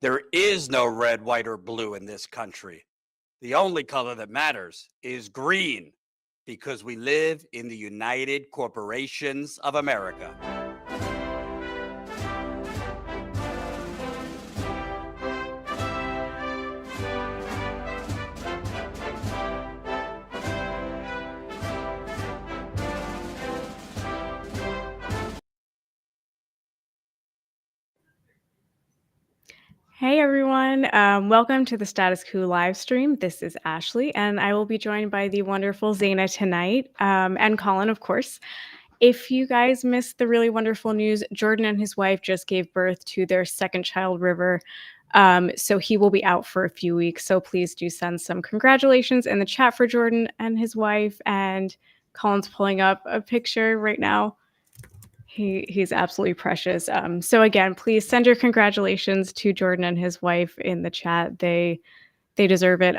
There is no red, white, or blue in this country. The only color that matters is green, because we live in the United Corporations of America. Hey everyone, welcome to the Status Coup live stream. This is Ashley, and I will be joined by the wonderful Zeynab tonight, and Colin, of course. If you guys missed the really wonderful news, Jordan and his wife just gave birth to their second child, River. So he will be out for a few weeks. So please do send some congratulations in the chat for Jordan and his wife. And Colin's pulling up a picture right now. He's absolutely precious. So again, please send your congratulations to Jordan and his wife in the chat. They deserve it.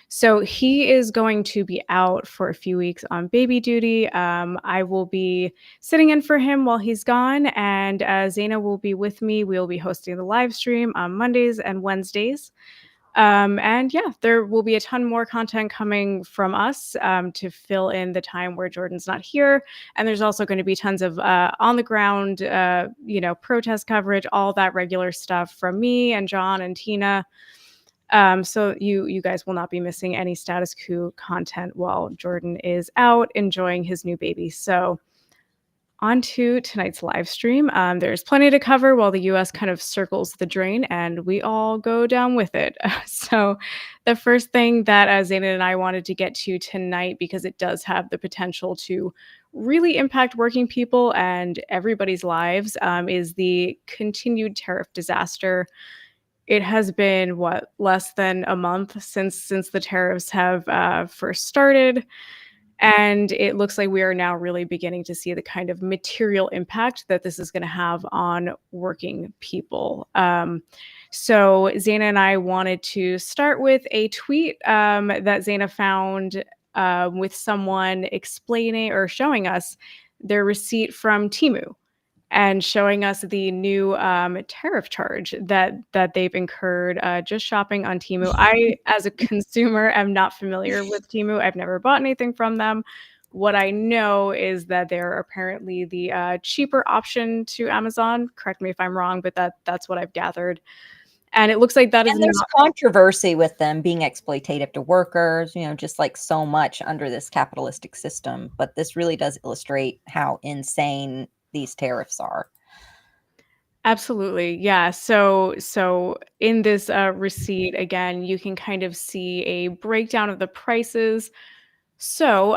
So he is going to be out for a few weeks on baby duty. I will be sitting in for him while he's gone, and Zaina will be with me. We'll be hosting the live stream on Mondays and Wednesdays. And yeah, there will be a ton more content coming from us to fill in the time where Jordan's not here. And there's also going to be tons of on the ground, protest coverage, all that regular stuff from me and John and Tina. So you guys will not be missing any Status Coup content while Jordan is out enjoying his new baby. So on to tonight's live stream. There's plenty to cover while the US kind of circles the drain, and we all go down with it. So the first thing that Zaina and I wanted to get to tonight, because it does have the potential to really impact working people and everybody's lives, is the continued tariff disaster. It has been, less than a month since the tariffs have first started. And it looks like we are now really beginning to see the kind of material impact that this is going to have on working people. So Zaina and I wanted to start with a tweet that Zaina found with someone explaining or showing us their receipt from Temu and showing us the new tariff charge that they've incurred just shopping on Temu. I, as a consumer, am not familiar with Temu. I've never bought anything from them. What I know is that they're apparently the cheaper option to Amazon. Correct me if I'm wrong, but that's what I've gathered. And it looks like that is And there's not controversy with them being exploitative to workers, just like so much under this capitalistic system. But this really does illustrate how insane these tariffs are. Absolutely. Yeah. So in this receipt, again, you can kind of see a breakdown of the prices. So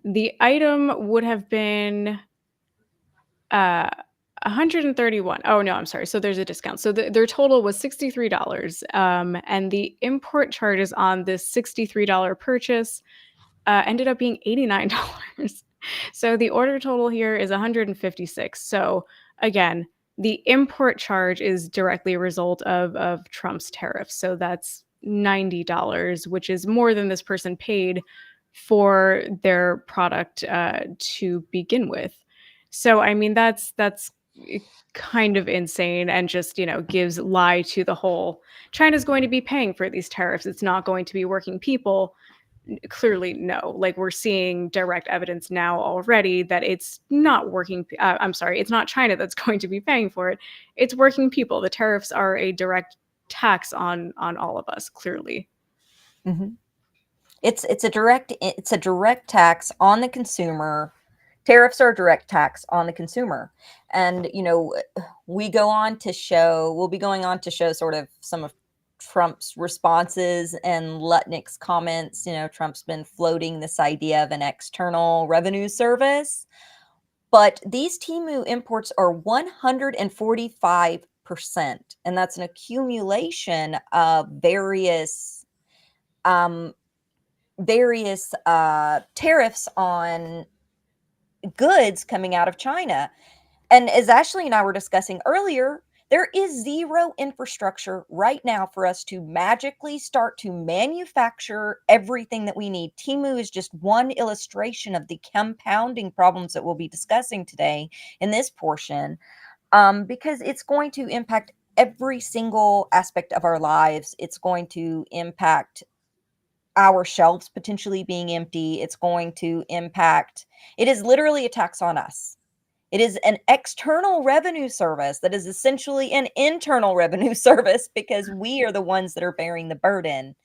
the item would have been 131. Oh no, I'm sorry. So there's a discount. So their total was $63. And the import charges on this $63 purchase ended up being $89. So the order total here is 156. So again, the import charge is directly a result of Trump's tariffs. So that's $90, which is more than this person paid for their product to begin with. So I mean that's kind of insane, and just gives lie to the whole China's going to be paying for these tariffs. It's not going to be working people. Clearly no. Like, we're seeing direct evidence now already that it's not working. It's not China that's going to be paying for it. It's working people. The tariffs are a direct tax on all of us, clearly. Mm-hmm. It's a direct tax on the consumer. Tariffs are a direct tax on the consumer. And we'll be going on to show sort of some of Trump's responses and Lutnick's comments. Trump's been floating this idea of an external revenue service. But these Temu imports are 145%. And that's an accumulation of various tariffs on goods coming out of China. And as Ashley and I were discussing earlier, there is zero infrastructure right now for us to magically start to manufacture everything that we need. Temu is just one illustration of the compounding problems that we'll be discussing today in this portion, because it's going to impact every single aspect of our lives. It's going to impact our shelves potentially being empty. It's going to impact, it is literally a tax on us. It is an external revenue service that is essentially an internal revenue service, because we are the ones that are bearing the burden.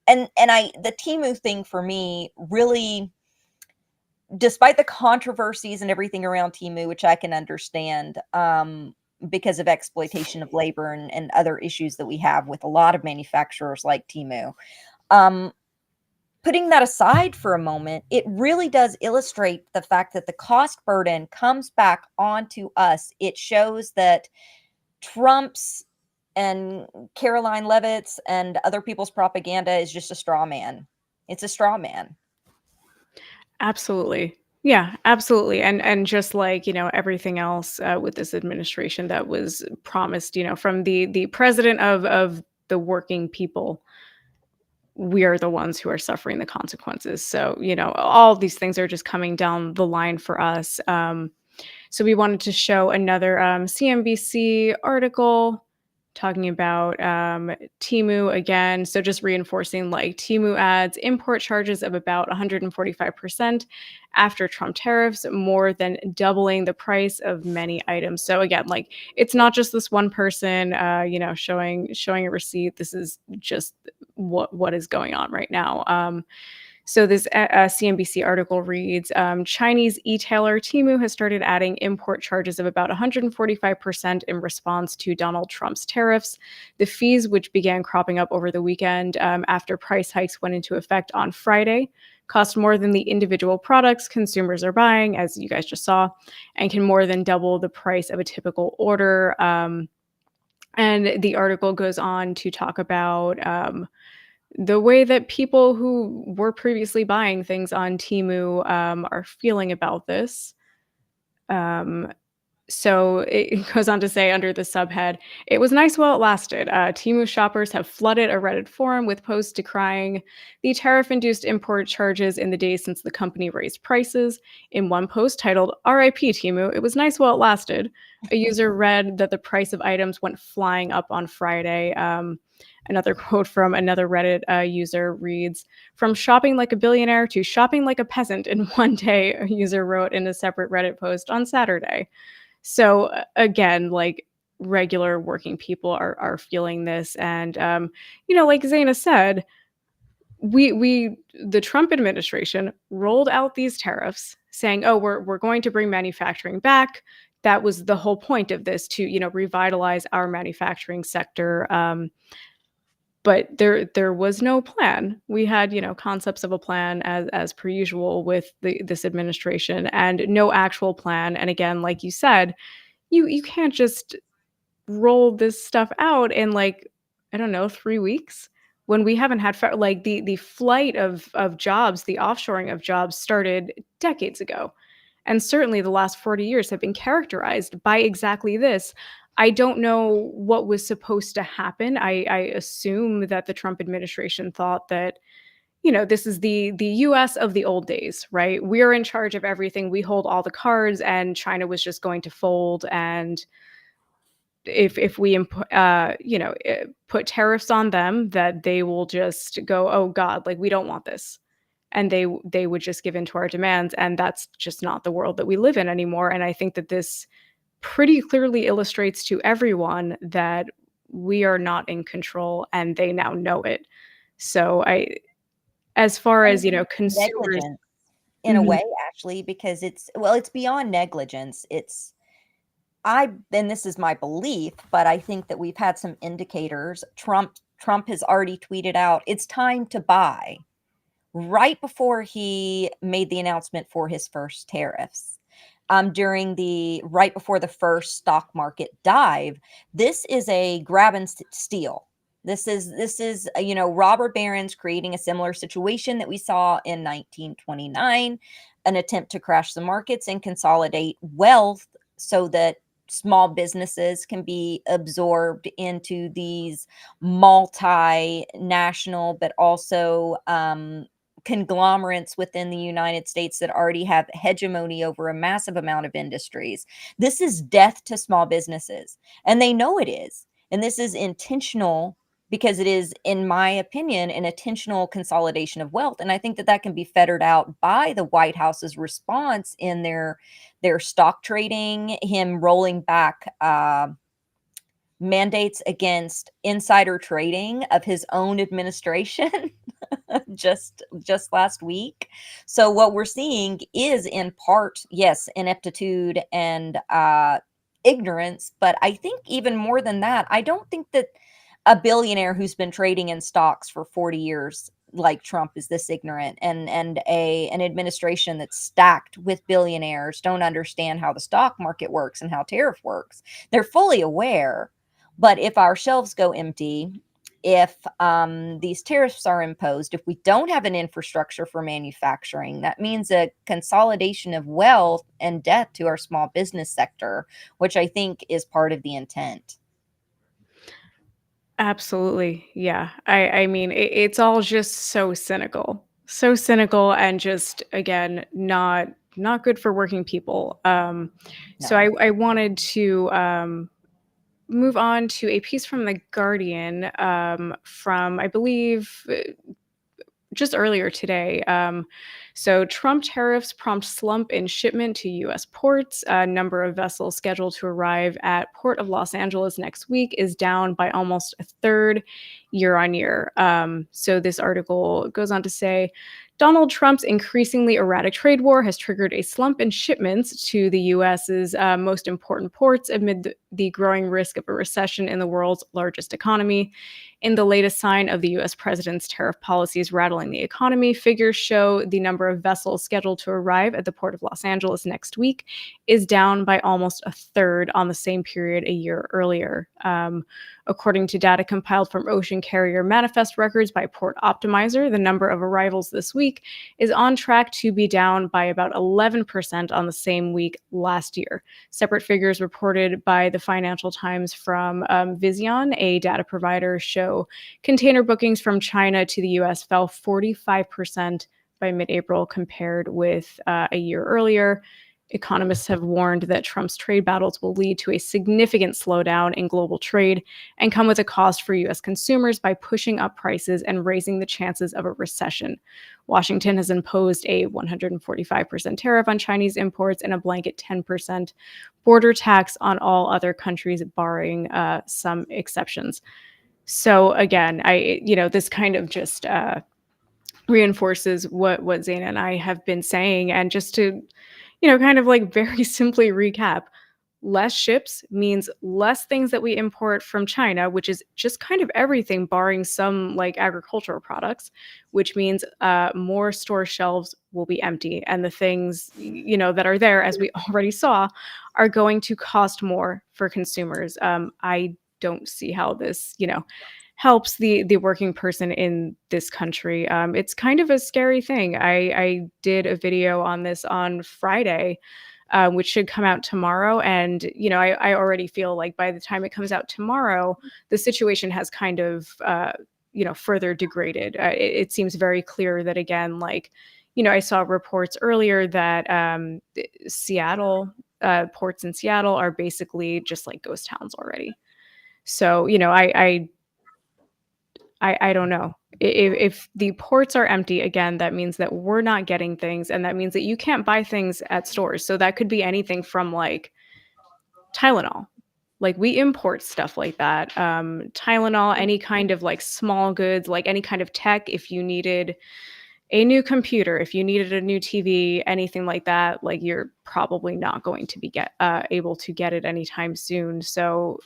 And the Temu thing for me really, despite the controversies and everything around Temu, which I can understand, because of exploitation of labor and other issues that we have with a lot of manufacturers like Temu. Putting that aside for a moment, it really does illustrate the fact that the cost burden comes back onto us. It shows that Trump's and Caroline Leavitt's and other people's propaganda is just a straw man. It's a straw man. Absolutely. Yeah, absolutely. And just like, everything else with this administration that was promised, from the president of the working people, we are the ones who are suffering the consequences. So, all of these things are just coming down the line for us. So we wanted to show another CNBC article talking about Temu again. So just reinforcing, like, Temu adds import charges of about 145% after Trump tariffs, more than doubling the price of many items. So again, like, it's not just this one person, showing a receipt. This is just what is going on right now. So this CNBC article reads, Chinese e-tailer Temu has started adding import charges of about 145% in response to Donald Trump's tariffs. The fees, which began cropping up over the weekend after price hikes went into effect on Friday, cost more than the individual products consumers are buying, as you guys just saw, and can more than double the price of a typical order. And the article goes on to talk about the way that people who were previously buying things on Temu are feeling about this. So it goes on to say, under the subhead, it was nice while it lasted. Temu shoppers have flooded a Reddit forum with posts decrying the tariff-induced import charges in the days since the company raised prices. In one post titled, RIP Temu, it was nice while it lasted, a user read that the price of items went flying up on Friday. Another quote from another Reddit user reads, from shopping like a billionaire to shopping like a peasant in one day, a user wrote in a separate Reddit post on Saturday. So again, like, regular working people are feeling this. And, like Zaina said, the Trump administration rolled out these tariffs saying, oh, we're going to bring manufacturing back. That was the whole point of this, to, revitalize our manufacturing sector. But there was no plan. We had, concepts of a plan as per usual with this administration, and no actual plan. And again, like you said, you can't just roll this stuff out in, like, I don't know, 3 weeks, when we haven't had like the flight of jobs, the offshoring of jobs started decades ago. And certainly the last 40 years have been characterized by exactly this. I don't know what was supposed to happen. I assume that the Trump administration thought that, this is the US of the old days, right? We're in charge of everything. We hold all the cards, and China was just going to fold. And if we put tariffs on them, that they will just go, oh God, like, we don't want this. And they would just give in to our demands. And that's just not the world that we live in anymore. And I think that this pretty clearly illustrates to everyone that we are not in control, and they now know it. So as far as, consumers, Negligence in a way, actually, because it's beyond negligence. And this is my belief, but I think that we've had some indicators. Trump has already tweeted out, it's time to buy, right before he made the announcement for his first tariffs. Right before the first stock market dive. This is a grab and steal. This is robber barons creating a similar situation that we saw in 1929, an attempt to crash the markets and consolidate wealth so that small businesses can be absorbed into these multinational, but also conglomerates within the United States that already have hegemony over a massive amount of industries. This is death to small businesses, and they know it is. And this is intentional because it is, in my opinion, an intentional consolidation of wealth. And I think that that can be fettered out by the White House's response in their stock trading, him rolling back mandates against insider trading of his own administration just last week. So what we're seeing is in part, yes, ineptitude and ignorance, but I think even more than that, I don't think that a billionaire who's been trading in stocks for 40 years like Trump is this ignorant, and an administration that's stacked with billionaires don't understand how the stock market works and how tariff works. They're fully aware, but if our shelves go empty, if these tariffs are imposed, if we don't have an infrastructure for manufacturing, that means a consolidation of wealth and death to our small business sector, which I think is part of the intent. Absolutely. Yeah. I mean, it's all just so cynical. So cynical and just again not good for working people. So No. I wanted to move on to a piece from The Guardian from, I believe, just earlier today. So Trump tariffs prompt slump in shipment to U.S. ports. A number of vessels scheduled to arrive at Port of Los Angeles next week is down by almost a third year on year. So this article goes on to say, Donald Trump's increasingly erratic trade war has triggered a slump in shipments to the U.S.'s most important ports amid the growing risk of a recession in the world's largest economy. In the latest sign of the U.S. president's tariff policies rattling the economy, figures show the number of vessels scheduled to arrive at the Port of Los Angeles next week is down by almost a third on the same period a year earlier. According to data compiled from ocean carrier manifest records by Port Optimizer, the number of arrivals this week is on track to be down by about 11% on the same week last year. Separate figures reported by the Financial Times from Vision, a data provider, show container bookings from China to the U.S. fell 45% by mid-April compared with a year earlier. Economists have warned that Trump's trade battles will lead to a significant slowdown in global trade and come with a cost for U.S. consumers by pushing up prices and raising the chances of a recession. Washington has imposed a 145% tariff on Chinese imports and a blanket 10% border tax on all other countries, barring some exceptions. So again, this kind of just reinforces what Zaina and I have been saying, and just to kind of like very simply recap, less ships means less things that we import from China, which is just kind of everything barring some like agricultural products, which means more store shelves will be empty. And the things, that are there, as we already saw, are going to cost more for consumers. I don't see how this, helps the working person in this country. It's kind of a scary thing. I did a video on this on Friday, which should come out tomorrow. And, I already feel like by the time it comes out tomorrow, the situation has kind of, further degraded. It seems very clear that, again, I saw reports earlier that Seattle, ports in Seattle are basically just like ghost towns already. So, I don't know. If the ports are empty, again, that means that we're not getting things, and that means that you can't buy things at stores. So that could be anything from like Tylenol. Like we import stuff like that. Tylenol, any kind of like small goods, like any kind of tech, if you needed a new computer, if you needed a new TV, anything like that, like you're probably not going to be able to get it anytime soon. So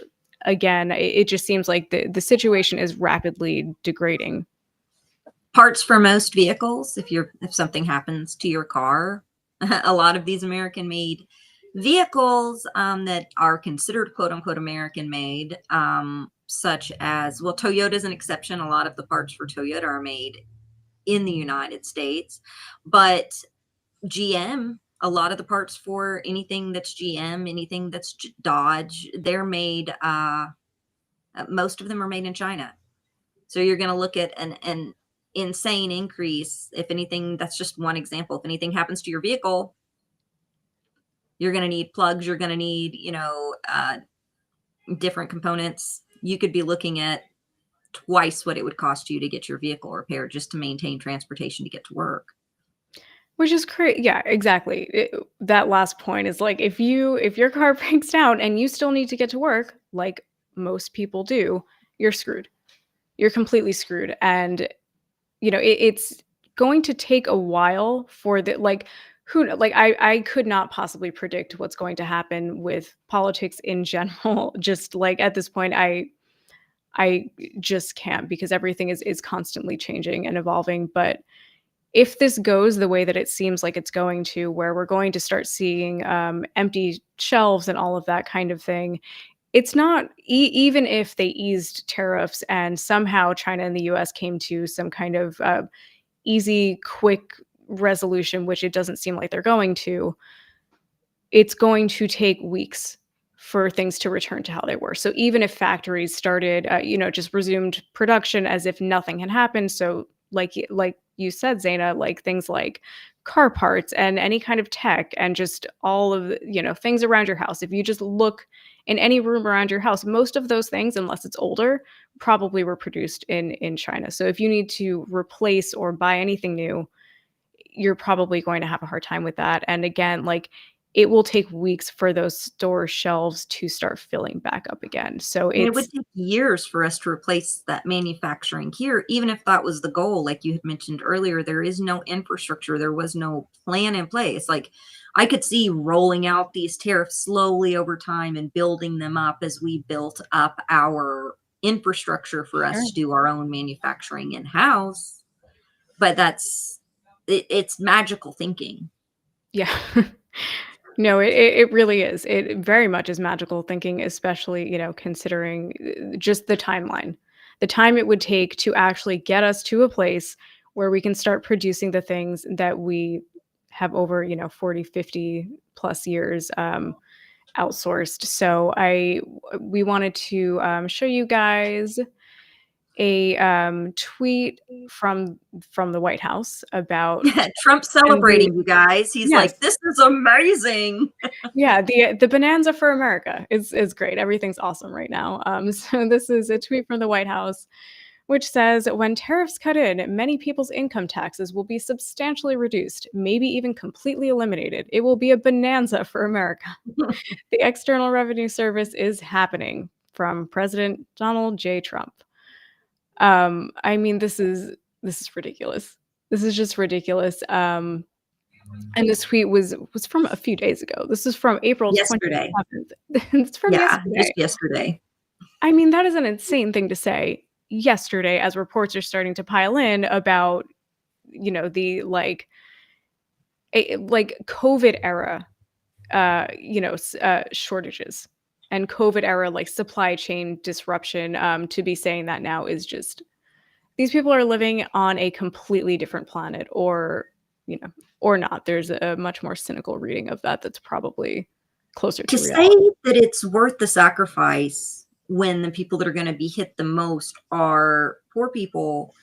again, it just seems like the situation is rapidly degrading. Parts for most vehicles, if something happens to your car, a lot of these American made vehicles that are considered quote unquote American made, such as, well, Toyota is an exception. A lot of the parts for Toyota are made in the United States, but GM, a lot of the parts for anything that's GM, anything that's Dodge, they're made, most of them are made in China. So you're going to look at an insane increase. If anything, that's just one example. If anything happens to your vehicle, you're going to need plugs. You're going to need, different components you could be looking at twice what it would cost you to get your vehicle repaired just to maintain transportation to get to work. Which is crazy. Yeah, exactly. That last point is like if your car breaks down and you still need to get to work, like most people do, you're screwed. You're completely screwed. And it's going to take a while for the like like I could not possibly predict what's going to happen with politics in general. Just like at this point, I just can't, because everything is constantly changing and evolving. But if this goes the way that it seems like it's going to, where we're going to start seeing empty shelves and all of that kind of thing, it's not even if they eased tariffs and somehow China and the US came to some kind of easy, quick resolution, which it doesn't seem like they're going to, it's going to take weeks for things to return to how they were. So even if factories started, just resumed production as if nothing had happened. So like you said, Zaina, like things like car parts and any kind of tech and just all of things around your house. If you just look in any room around your house, most of those things, unless it's older, probably were produced in China. So if you need to replace or buy anything new, you're probably going to have a hard time with that. And again, like it will take weeks for those store shelves to start filling back up again. So it would take years for us to replace that manufacturing here, even if that was the goal. Like you had mentioned earlier, there is no infrastructure. There was no plan in place. Like I could see rolling out these tariffs slowly over time and building them up as we built up our infrastructure for us to do our own manufacturing in-house. But it's magical thinking. Yeah. No, it really is. It very much is magical thinking, especially, considering just the timeline, the time it would take to actually get us to a place where we can start producing the things that we have over, 40, 50 plus years outsourced. So we wanted to show you guys a tweet from the White House about Trump celebrating, you guys. He's Yes. like, this is amazing. Yeah, the bonanza for America is great. Everything's awesome right now. So this is a tweet from the White House, which says, when tariffs cut in, many people's income taxes will be substantially reduced, maybe even completely eliminated. It will be a bonanza for America. The External Revenue Service is happening, from President Donald J. Trump. I mean, this is ridiculous. This is just ridiculous. And this tweet was from a few days ago. This is from April 27th. It's from yesterday. Just yesterday. I mean, that is an insane thing to say yesterday, as reports are starting to pile in about, the COVID era, shortages and COVID era, like supply chain disruption. To be saying that now is just, these people are living on a completely different planet, or not. There's a much more cynical reading of that that's probably closer to reality. Say that it's worth the sacrifice when the people that are going to be hit the most are poor people,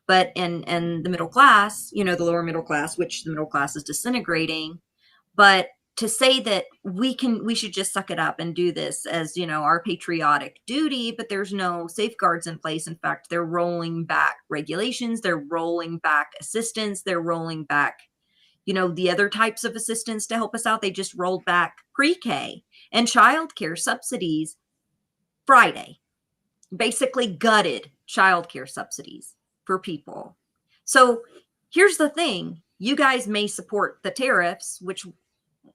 but and the middle class, the lower middle class, which the middle class is disintegrating. But to say that we should just suck it up and do this as, our patriotic duty, but there's no safeguards in place. In fact, they're rolling back regulations, they're rolling back assistance, they're rolling back, the other types of assistance to help us out. They just rolled back pre-K and childcare subsidies Friday, basically gutted childcare subsidies for people. So here's the thing. You guys may support the tariffs, which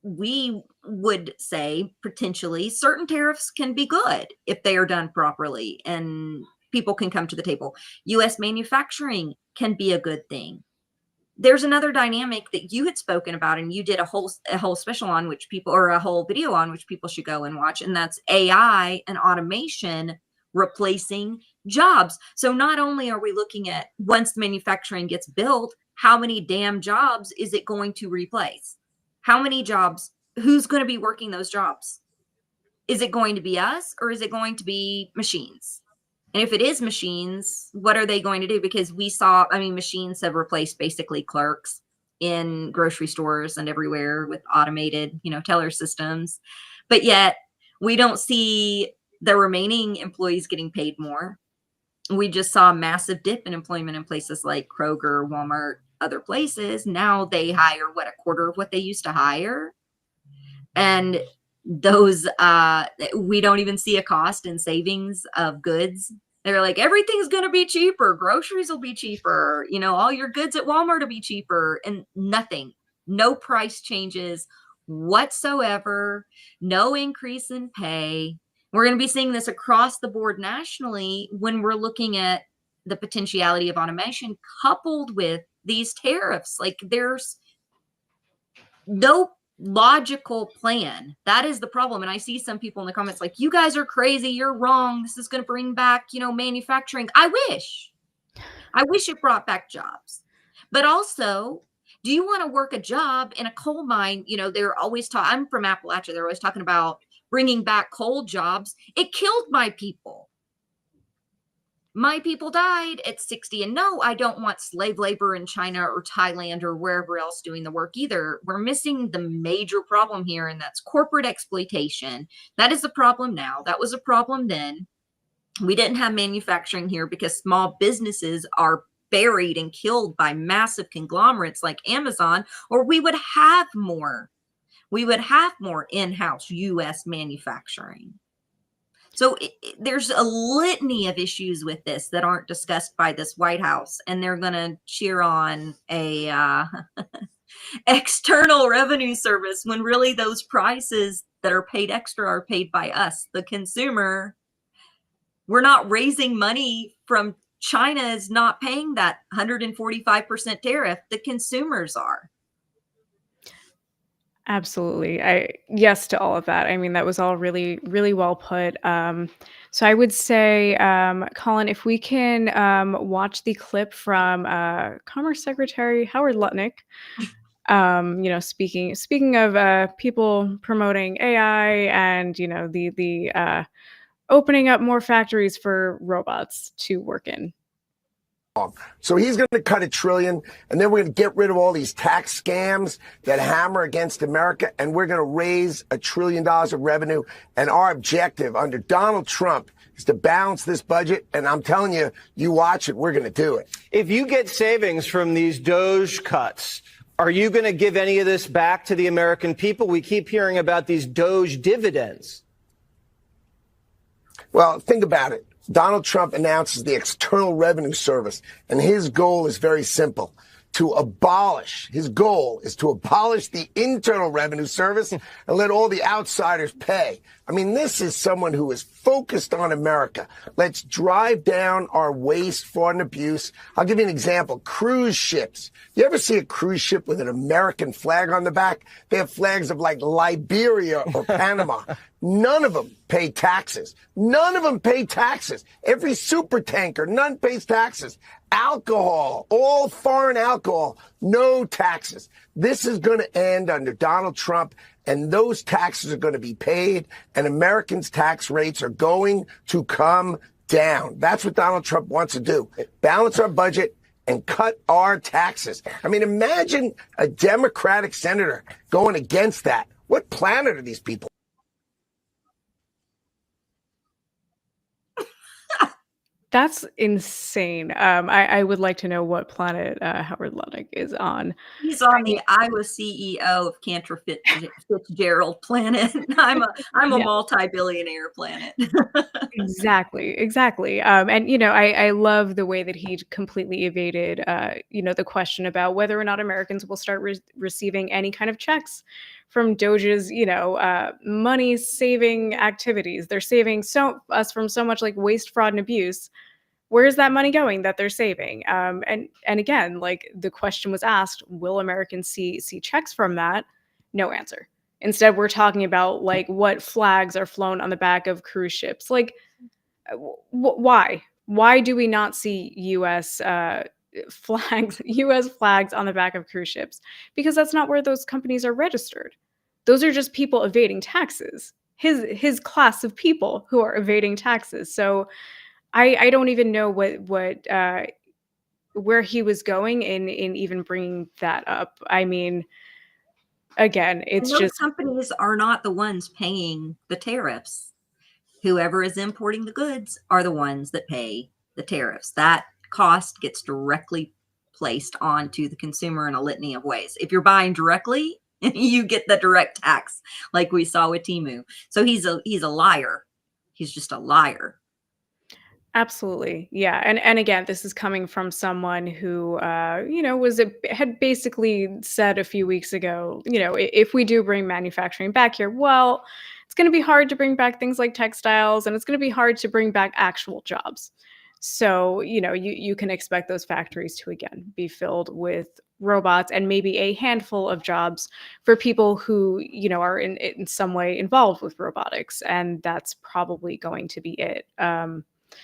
we would say potentially certain tariffs can be good if they are done properly and people can come to the table. U.S. manufacturing can be a good thing. There's another dynamic that you had spoken about, and you did a whole special on, which people, or a whole video on, which people should go and watch. And that's AI and automation replacing jobs. So not only are we looking at, once the manufacturing gets built, how many damn jobs is it going to replace? How many jobs? Who's going to be working those jobs? Is it going to be us, or is it going to be machines? And if it is machines, what are they going to do? Because machines have replaced basically clerks in grocery stores and everywhere with automated, teller systems. But yet we don't see the remaining employees getting paid more. We just saw a massive dip in employment in places like Kroger, Walmart, other places. Now they hire a quarter of what they used to hire. And those, we don't even see a cost in savings of goods. They're like, everything's going to be cheaper. Groceries will be cheaper. You know, all your goods at Walmart will be cheaper, and nothing, no price changes whatsoever, no increase in pay. We're going to be seeing this across the board nationally when we're looking at the potentiality of automation coupled with these tariffs. Like, there's no logical plan. That is the problem. And I see some people in the comments like, you guys are crazy, you're wrong, this is going to bring back, you know, manufacturing. I wish it brought back jobs. But also, do you want to work a job in a coal mine? You know, they're always I'm from Appalachia, they're always talking about bringing back coal jobs. It killed my people. My people died at 60. And no, I don't want slave labor in China or Thailand or wherever else doing the work either. We're missing the major problem here, and that's corporate exploitation. That is the problem now. That was a problem then. We didn't have manufacturing here because small businesses are buried and killed by massive conglomerates like Amazon, or we would have more. We would have more in-house U.S. manufacturing. So there's a litany of issues with this that aren't discussed by this White House, and they're going to cheer on a external revenue service when really those prices that are paid extra are paid by us, the consumer. We're not raising money from China is not paying that 145% tariff. The consumers are. Absolutely. Yes to all of that. I mean, that was all really, really well put. So I would say, Colin, if we can watch the clip from Commerce Secretary Howard Lutnick, you know, speaking of people promoting AI and, you know, the opening up more factories for robots to work in. So he's going to cut $1 trillion, and then we're going to get rid of all these tax scams that hammer against America, and we're going to raise $1 trillion of revenue. And our objective under Donald Trump is to balance this budget. And I'm telling you, you watch it, we're going to do it. If you get savings from these DOGE cuts, are you going to give any of this back to the American people? We keep hearing about these DOGE dividends. Well, think about it. Donald Trump announces the External Revenue Service, and his goal is very simple. His goal is to abolish the Internal Revenue Service and let all the outsiders pay. I mean, this is someone who is focused on America. Let's drive down our waste, fraud, and abuse. I'll give you an example. Cruise ships. You ever see a cruise ship with an American flag on the back? They have flags of like Liberia or Panama. None of them pay taxes. None of them pay taxes. Every super tanker, none pays taxes. Alcohol, all foreign alcohol, no taxes. This is going to end under Donald Trump, and those taxes are going to be paid, and Americans' tax rates are going to come down. That's what Donald Trump wants to do. Balance our budget and cut our taxes. I mean, imagine a Democratic senator going against that. What planet are these people? That's insane. I would like to know what planet Howard Lutnick is on. He's on the Iowa CEO of Cantor Fitzgerald planet. I'm a multi-billionaire planet. Exactly. And, you know, I love the way that he completely evaded, you know, the question about whether or not Americans will start receiving any kind of checks from Doge's, you know, money saving activities. They're saving us from so much like waste, fraud, and abuse. Where's that money going that they're saving? And again, like the question was asked, will Americans see checks from that? No answer. Instead, we're talking about like what flags are flown on the back of cruise ships. Like, why? Why do we not see U.S. U.S. flags on the back of cruise ships? Because that's not where those companies are registered. Those are just people evading taxes. His class of people who are evading taxes. So I don't even know where he was going in even bringing that up. I mean, again, it's those just companies are not the ones paying the tariffs. whoever is importing the goods are the ones that pay the tariffs. That cost gets directly placed onto the consumer in a litany of ways. If you're buying directly, you get the direct tax, like we saw with Temu. So he's a liar. He's just a liar. Absolutely. Yeah. And again, this is coming from someone who, had basically said a few weeks ago, if we do bring manufacturing back here, well, it's going to be hard to bring back things like textiles, and it's going to be hard to bring back actual jobs. So, you can expect those factories to, again, be filled with robots and maybe a handful of jobs for people who, are in some way involved with robotics. And that's probably going to be it.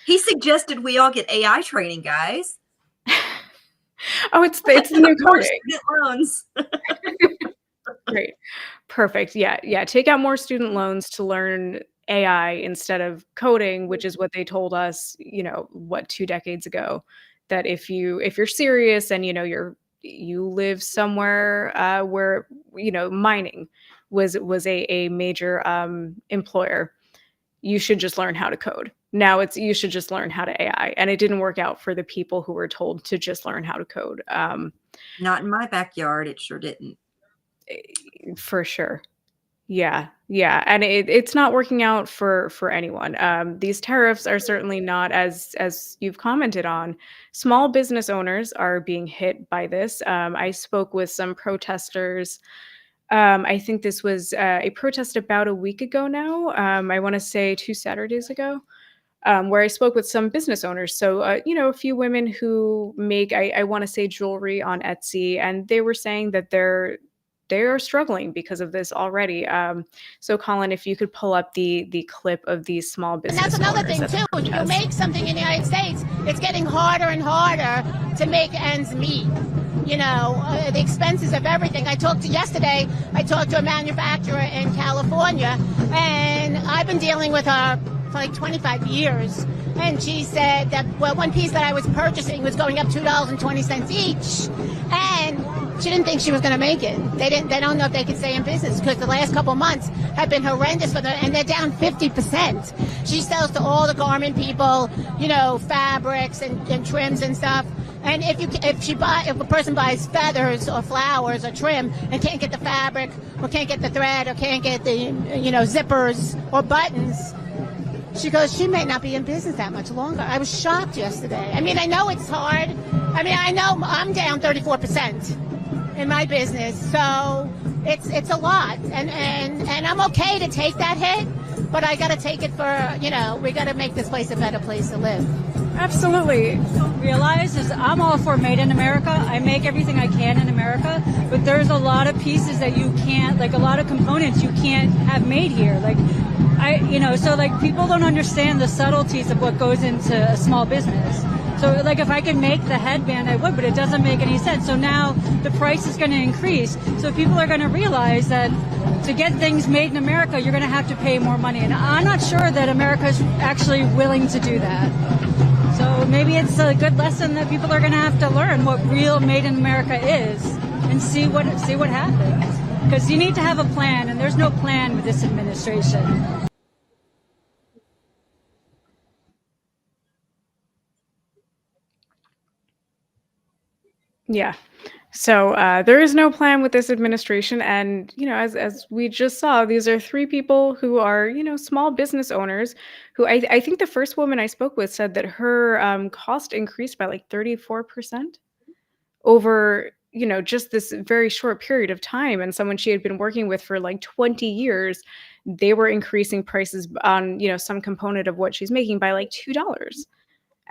He suggested we all get AI training, guys. Oh, it's the new More coding. student loans. Great. Perfect. Yeah. Take out more student loans to learn AI instead of coding, which is what they told us, 2 decades ago, that if you're serious and, you live somewhere where, mining was a major employer, you should just learn how to code. Now you should just learn how to AI. And it didn't work out for the people who were told to just learn how to code. Not in my backyard. It sure didn't. For sure. Yeah. And it's not working out for anyone. These tariffs are certainly not, as you've commented on. Small business owners are being hit by this. I spoke with some protesters. I think this was a protest about a week ago now. I want to say 2 Saturdays ago, where I spoke with some business owners. So, a few women who make, I want to say, jewelry on Etsy, and they were saying that they are struggling because of this already. So, Colin, if you could pull up the clip of these small business owners. And that's another thing, too. When you make something in the United States, it's getting harder and harder to make ends meet. The expenses of everything. I talked to a manufacturer in California, and I've been dealing with her for like 25 years. And she said that, one piece that I was purchasing was going up $2.20 each. And she didn't think she was going to make it. They don't know if they can stay in business because the last couple months have been horrendous for them, and they're down 50%. She sells to all the garment people, fabrics and trims and stuff. And if a person buys feathers or flowers or trim and can't get the fabric or can't get the thread or can't get the zippers or buttons, she goes, she may not be in business that much longer. I was shocked yesterday. I know it's hard. I know I'm down 34% in my business, so it's a lot. And I'm okay to take that hit, but I got to take it for, we got to make this place a better place to live. Absolutely. Realize is I'm all for made in America. I make everything I can in America, but there's a lot of pieces that you can't, like a lot of components you can't have made here. So people don't understand the subtleties of what goes into a small business. So if I could make the headband, I would, but it doesn't make any sense. So now the price is going to increase. So people are going to realize that to get things made in America, you're going to have to pay more money. And I'm not sure that America's actually willing to do that. So maybe it's a good lesson that people are going to have to learn what real made in America is and see what happens. Because you need to have a plan, and there's no plan with this administration. Yeah. So there is no plan with this administration. And, as we just saw, these are 3 people who are, small business owners who I think the first woman I spoke with said that her cost increased by like 34% over, just this very short period of time. And someone she had been working with for like 20 years, they were increasing prices on, some component of what she's making by like $2.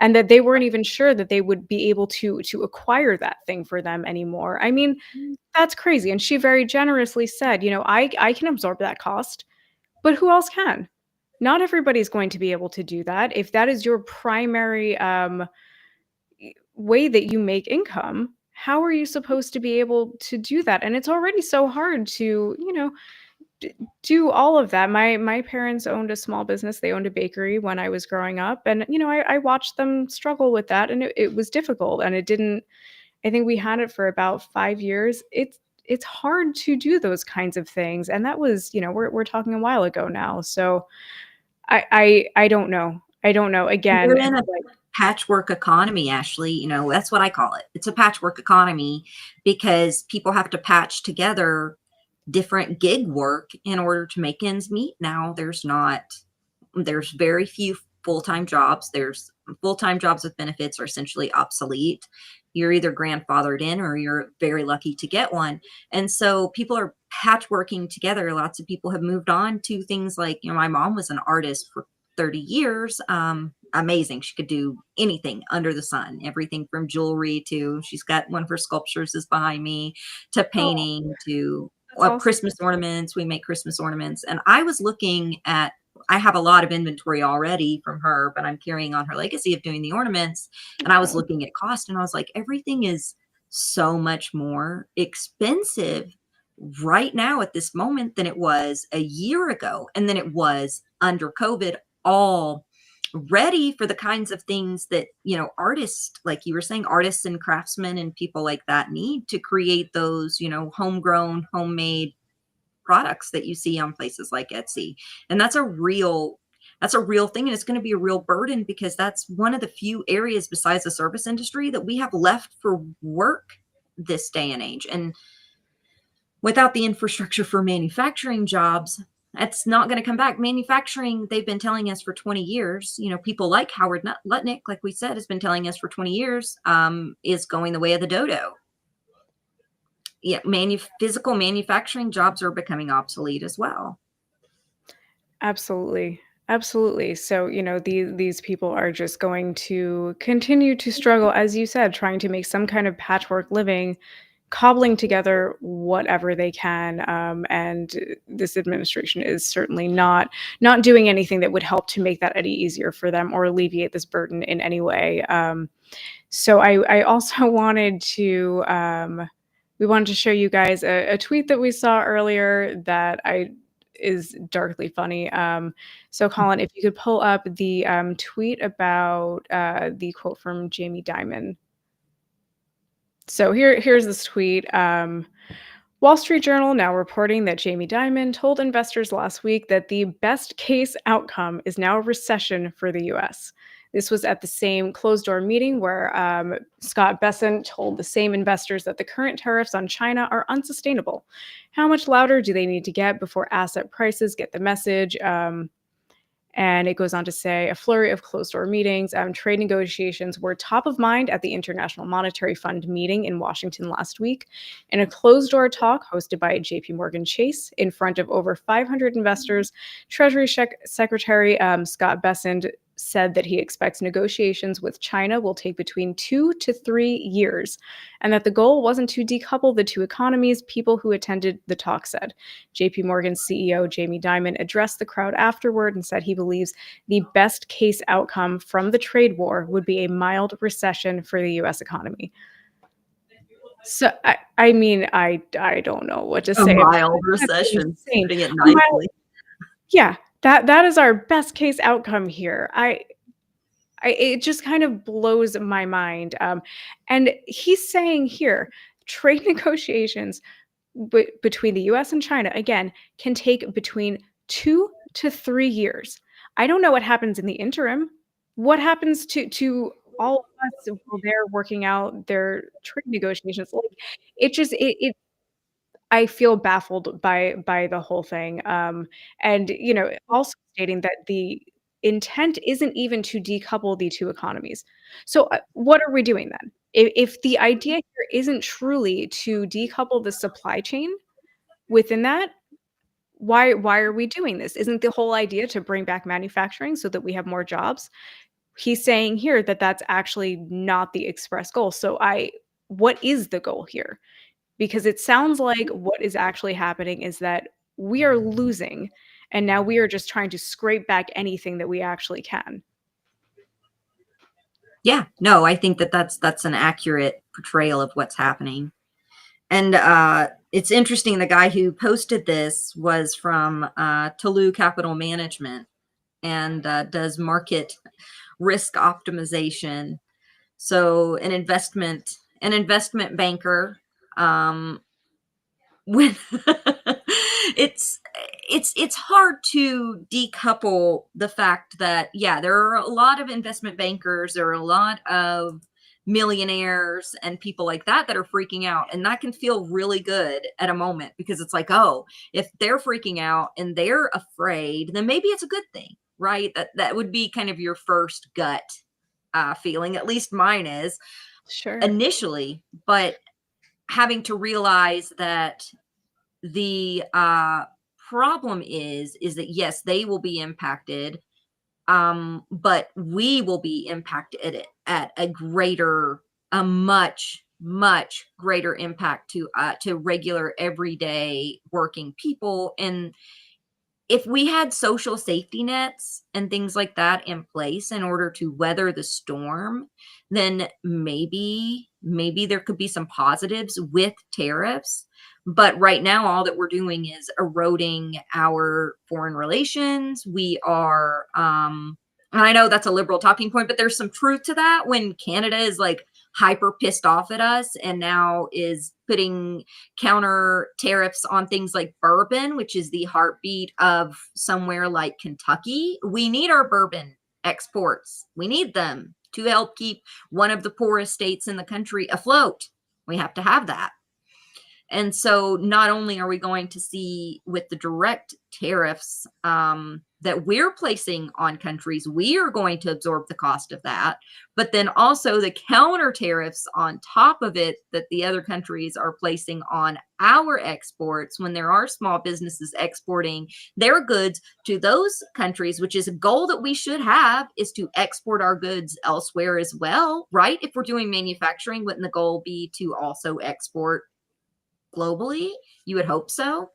And that they weren't even sure that they would be able to acquire that thing for them anymore. That's crazy. And she very generously said, I can absorb that cost, but who else can? Not everybody's going to be able to do that. If that is your primary way that you make income, how are you supposed to be able to do that? And it's already so hard to, do all of that. My parents owned a small business. They owned a bakery when I was growing up. And, I watched them struggle with that. And it was difficult. And I think we had it for about 5 years. It's hard to do those kinds of things. And that was, we're talking a while ago now. So I don't know. I don't know. Again, We're in a patchwork economy, Ashley. You know, that's what I call it. It's a patchwork economy because people have to patch together different gig work in order to make ends meet. Now there's very few full-time jobs. There's full-time jobs with benefits are essentially obsolete. You're either grandfathered in or you're very lucky to get one. And so people are patchworking together. Lots of people have moved on to things like, you know, my mom was an artist for 30 years. Amazing. She could do anything under the sun, everything from jewelry to, she's got one of her sculptures is behind me, to painting, to awesome. Christmas ornaments. We make Christmas ornaments. And I was looking at, I have a lot of inventory already from her, but I'm carrying on her legacy of doing the ornaments. And I was looking at cost and I was like, everything is so much more expensive right now at this moment than it was a year ago. And then it was under COVID, all ready for the kinds of things that, you know, artists, like you were saying, artists and craftsmen and people like that need to create those, you know, homegrown, homemade products that you see on places like Etsy. And that's a real thing. And it's going to be a real burden because that's one of the few areas besides the service industry that we have left for work this day and age. And without the infrastructure for manufacturing jobs, that's not going to come back. Manufacturing, they've been telling us for 20 years, you know, people like Howard Lutnick, like we said, has been telling us for 20 years, is going the way of the dodo. Yeah, physical manufacturing jobs are becoming obsolete as well. Absolutely. Absolutely. So, you know, these people are just going to continue to struggle, as you said, trying to make some kind of patchwork living, cobbling together whatever they can. And this administration is certainly not doing anything that would help to make that any easier for them or alleviate this burden in any way. So I also wanted to we wanted to show you guys a tweet that we saw earlier that is darkly funny. So Colin, if you could pull up the tweet about the quote from Jamie Dimon. So here's this tweet. Wall Street Journal now reporting that Jamie Dimon told investors last week that the best case outcome is now a recession for the U.S. This was at the same closed-door meeting where Scott Bessent told the same investors that the current tariffs on China are unsustainable. How much louder do they need to get before asset prices get the message? And it goes on to say a flurry of closed-door meetings. Trade negotiations were top of mind at the International Monetary Fund meeting in Washington last week. In a closed-door talk hosted by JP Morgan Chase in front of over 500 investors, Treasury Secretary Scott Bessent said that he expects negotiations with China will take between 2 to 3 years, and that the goal wasn't to decouple the two economies, people who attended the talk said. JP Morgan's CEO Jamie Dimon addressed the crowd afterward and said he believes the best case outcome from the trade war would be a mild recession for the U.S. economy. So, I mean, I don't know what to say. A mild recession, putting it nicely. Yeah. That is our best case outcome here. It just kind of blows my mind. And he's saying here, trade negotiations between the U.S. and China, again, can take between 2 to 3 years. I don't know what happens in the interim. What happens to all of us while they're working out their trade negotiations? Like, I feel baffled by the whole thing. And, you know, also stating that the intent isn't even to decouple the two economies. So what are we doing then? If the idea here isn't truly to decouple the supply chain within that, why are we doing this? Isn't the whole idea to bring back manufacturing so that we have more jobs? He's saying here that that's actually not the express goal. So what is the goal here? Because it sounds like what is actually happening is that we are losing, and now we are just trying to scrape back anything that we actually can. Yeah, no, I think that's an accurate portrayal of what's happening. And it's interesting, the guy who posted this was from Temu Capital Management and does market risk optimization. So an investment banker, when it's hard to decouple the fact that, yeah, there are a lot of investment bankers, there are a lot of millionaires and people like that that are freaking out, and that can feel really good at a moment, because it's like, oh, if they're freaking out and they're afraid, then maybe it's a good thing, right? That would be kind of your first gut feeling, at least mine is initially. But having to realize that the problem is that, yes, they will be impacted, but we will be impacted at a much greater impact to regular everyday working people. And if we had social safety nets and things like that in place in order to weather the storm, then maybe there could be some positives with tariffs. But right now, all that we're doing is eroding our foreign relations. We are, and I know that's a liberal talking point, but there's some truth to that. When Canada is like hyper pissed off at us and now is putting counter tariffs on things like bourbon, which is the heartbeat of somewhere like Kentucky. We need our bourbon exports. We need them to help keep one of the poorest states in the country afloat. We have to have that. And so not only are we going to see with the direct tariffs that we're placing on countries, we are going to absorb the cost of that, but then also the counter tariffs on top of it that the other countries are placing on our exports when there are small businesses exporting their goods to those countries, which is a goal that we should have, is to export our goods elsewhere as well, right? If we're doing manufacturing, wouldn't the goal be to also export globally? You would hope so.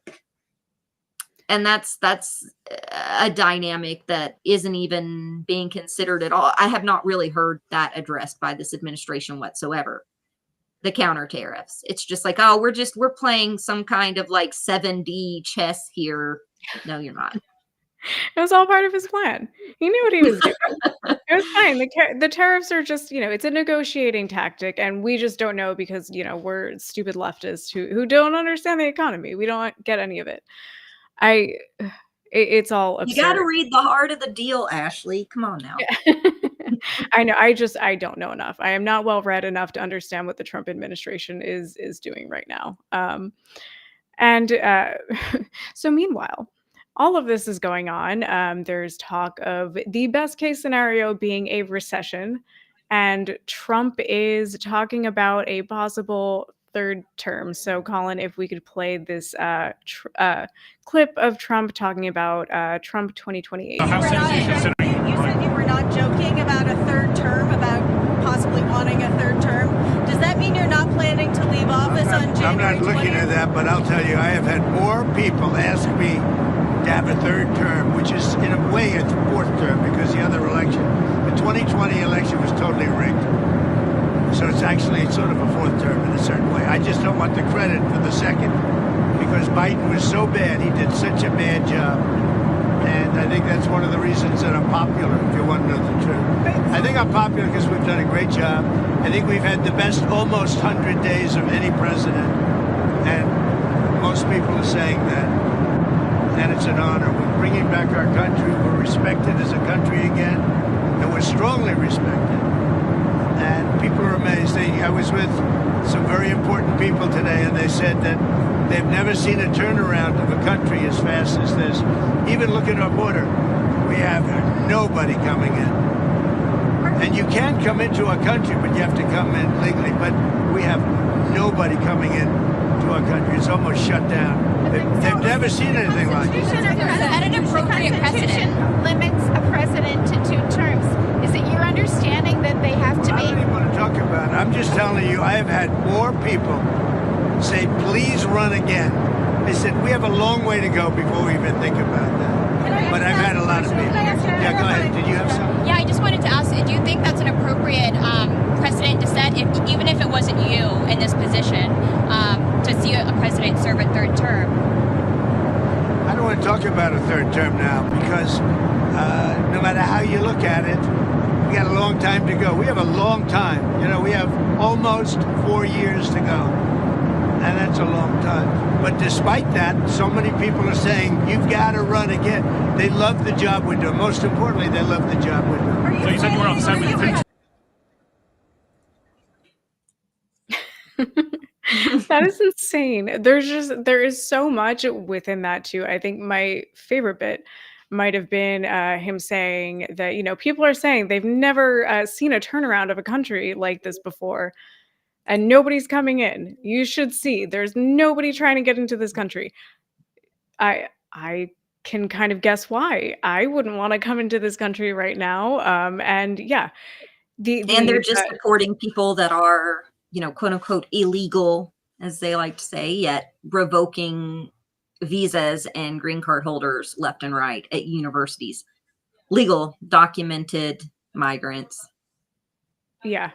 And that's a dynamic that isn't even being considered at all. I have not really heard that addressed by this administration whatsoever. The counter tariffs. It's just like, oh, we're playing some kind of like 7D chess here. No, you're not. It was all part of his plan. He knew what he was doing. It was fine. The tariffs are just, it's a negotiating tactic, and we just don't know because, we're stupid leftists who don't understand the economy. We don't get any of it. It's all absurd. You got to read the heart of the deal, Ashley. Come on now. Yeah. I know. I don't know enough. I am not well read enough to understand what the Trump administration is doing right now. So meanwhile, all of this is going on. There's talk of the best case scenario being a recession, and Trump is talking about a possible third term. So, Colin, if we could play this clip of Trump talking about Trump 2028. You said you were not joking about a third term, about possibly wanting a third term. Does that mean you're not planning to leave office on January 20th? I'm not looking at that, but I'll tell you, I have had more people ask me to have a third term, which is in a way a fourth term, because the other election, the 2020 election, was totally rigged. So it's actually sort of a fourth term in a certain way. I just don't want the credit for the second, because Biden was so bad. He did such a bad job. And I think that's one of the reasons that I'm popular, if you want to know the truth. I think I'm popular because we've done a great job. I think we've had the best almost 100 days of any president. And most people are saying that. And it's an honor. We're bringing back our country. We're respected as a country again. And we're strongly respected. And people are amazed. I was with some very important people today, and they said that they've never seen a turnaround of a country as fast as this. Even look at our border. We have nobody coming in. And you can come into our country, but you have to come in legally. But we have nobody coming in to our country. It's almost shut down. They've never seen anything like this. At an appropriate precedent limits a president to 2 terms. Is it your understanding that they have to be? I don't even want to talk about it. I'm just telling you, I have had more people say, please run again. They said, we have a long way to go before we even think about that. But I've had a lot of people. Yeah, go ahead. Did you have something? Yeah, I just wanted to ask, do you think that's an appropriate precedent to set, even if it wasn't you in this position, to see a president serve a third term? I don't want to talk about a third term now, because no matter how you look at it, we got a long time to go. We have a long time. We have almost 4 years to go. and that's a long time. But despite that, so many people are saying, you've got to run again. They love the job we're doing. Most importantly, they love the job we're doing. So you said you were on 7. That is insane. There is so much within that too. I think my favorite bit might have been him saying that, people are saying they've never seen a turnaround of a country like this before, and nobody's coming in. You should see there's nobody trying to get into this country. I can kind of guess why. I wouldn't want to come into this country right now. And yeah, And they're just supporting people that are, quote unquote, illegal, as they like to say, yet revoking visas and green card holders left and right at universities. Legal, documented migrants. Yeah.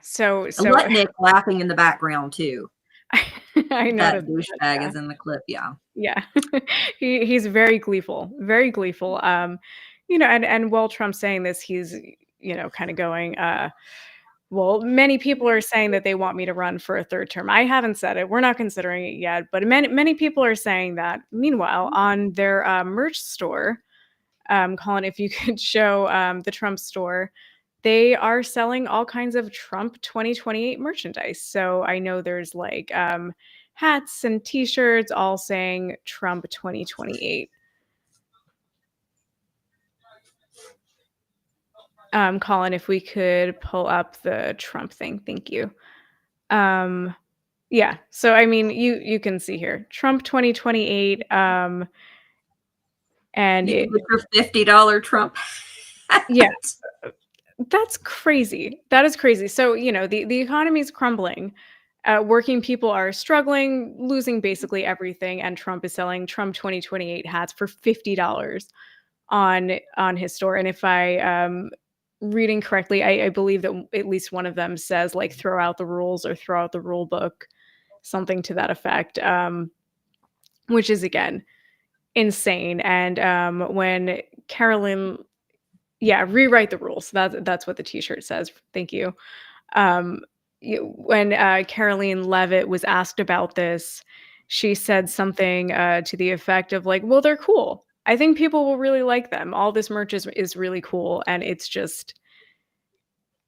So Nick laughing in the background too. I know that douchebag is in the clip. Yeah. He's very gleeful, very gleeful. And while Trump's saying this, he's kind of going, well, many people are saying that they want me to run for a third term. I haven't said it. We're not considering it yet, but many people are saying that. Meanwhile, on their merch store, Colin, if you could show the Trump store, they are selling all kinds of Trump 2028 merchandise. So I know there's like hats and t-shirts all saying Trump 2028. Colin, if we could pull up the Trump thing. Thank you. Yeah. So, I mean, you can see here, Trump 2028. And you with your $50 Trump. Yeah. That's crazy. That is crazy. So, the economy is crumbling. Working people are struggling, losing basically everything. And Trump is selling Trump 2028 hats for $50 on his store. And if I reading correctly, I believe that at least one of them says like throw out the rules or throw out the rule book, something to that effect, which is again insane. And when Carolyn, rewrite the rules. That's what the t-shirt says. Thank you. When Caroline Levitt was asked about this, she said something to the effect of like, well, they're cool. I think people will really like them. All this merch is really cool. And it's just,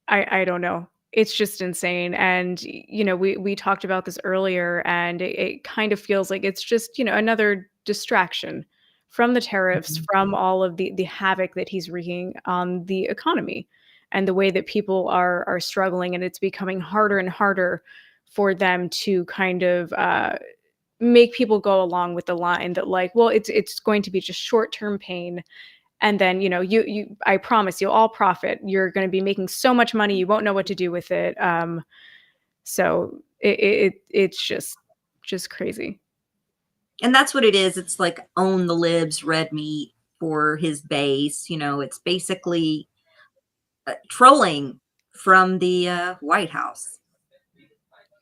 I don't know. It's just insane. And, we talked about this earlier, and it kind of feels like it's just, another distraction from the tariffs, from all of the havoc that he's wreaking on the economy and the way that people are struggling. And it's becoming harder and harder for them to kind of make people go along with the line that like, well, it's going to be just short-term pain. And then, I promise you'll all profit. You're going to be making so much money. You won't know what to do with it. So it's just crazy. And that's what it is. It's like own the libs, red meat for his base. It's basically trolling from the White House.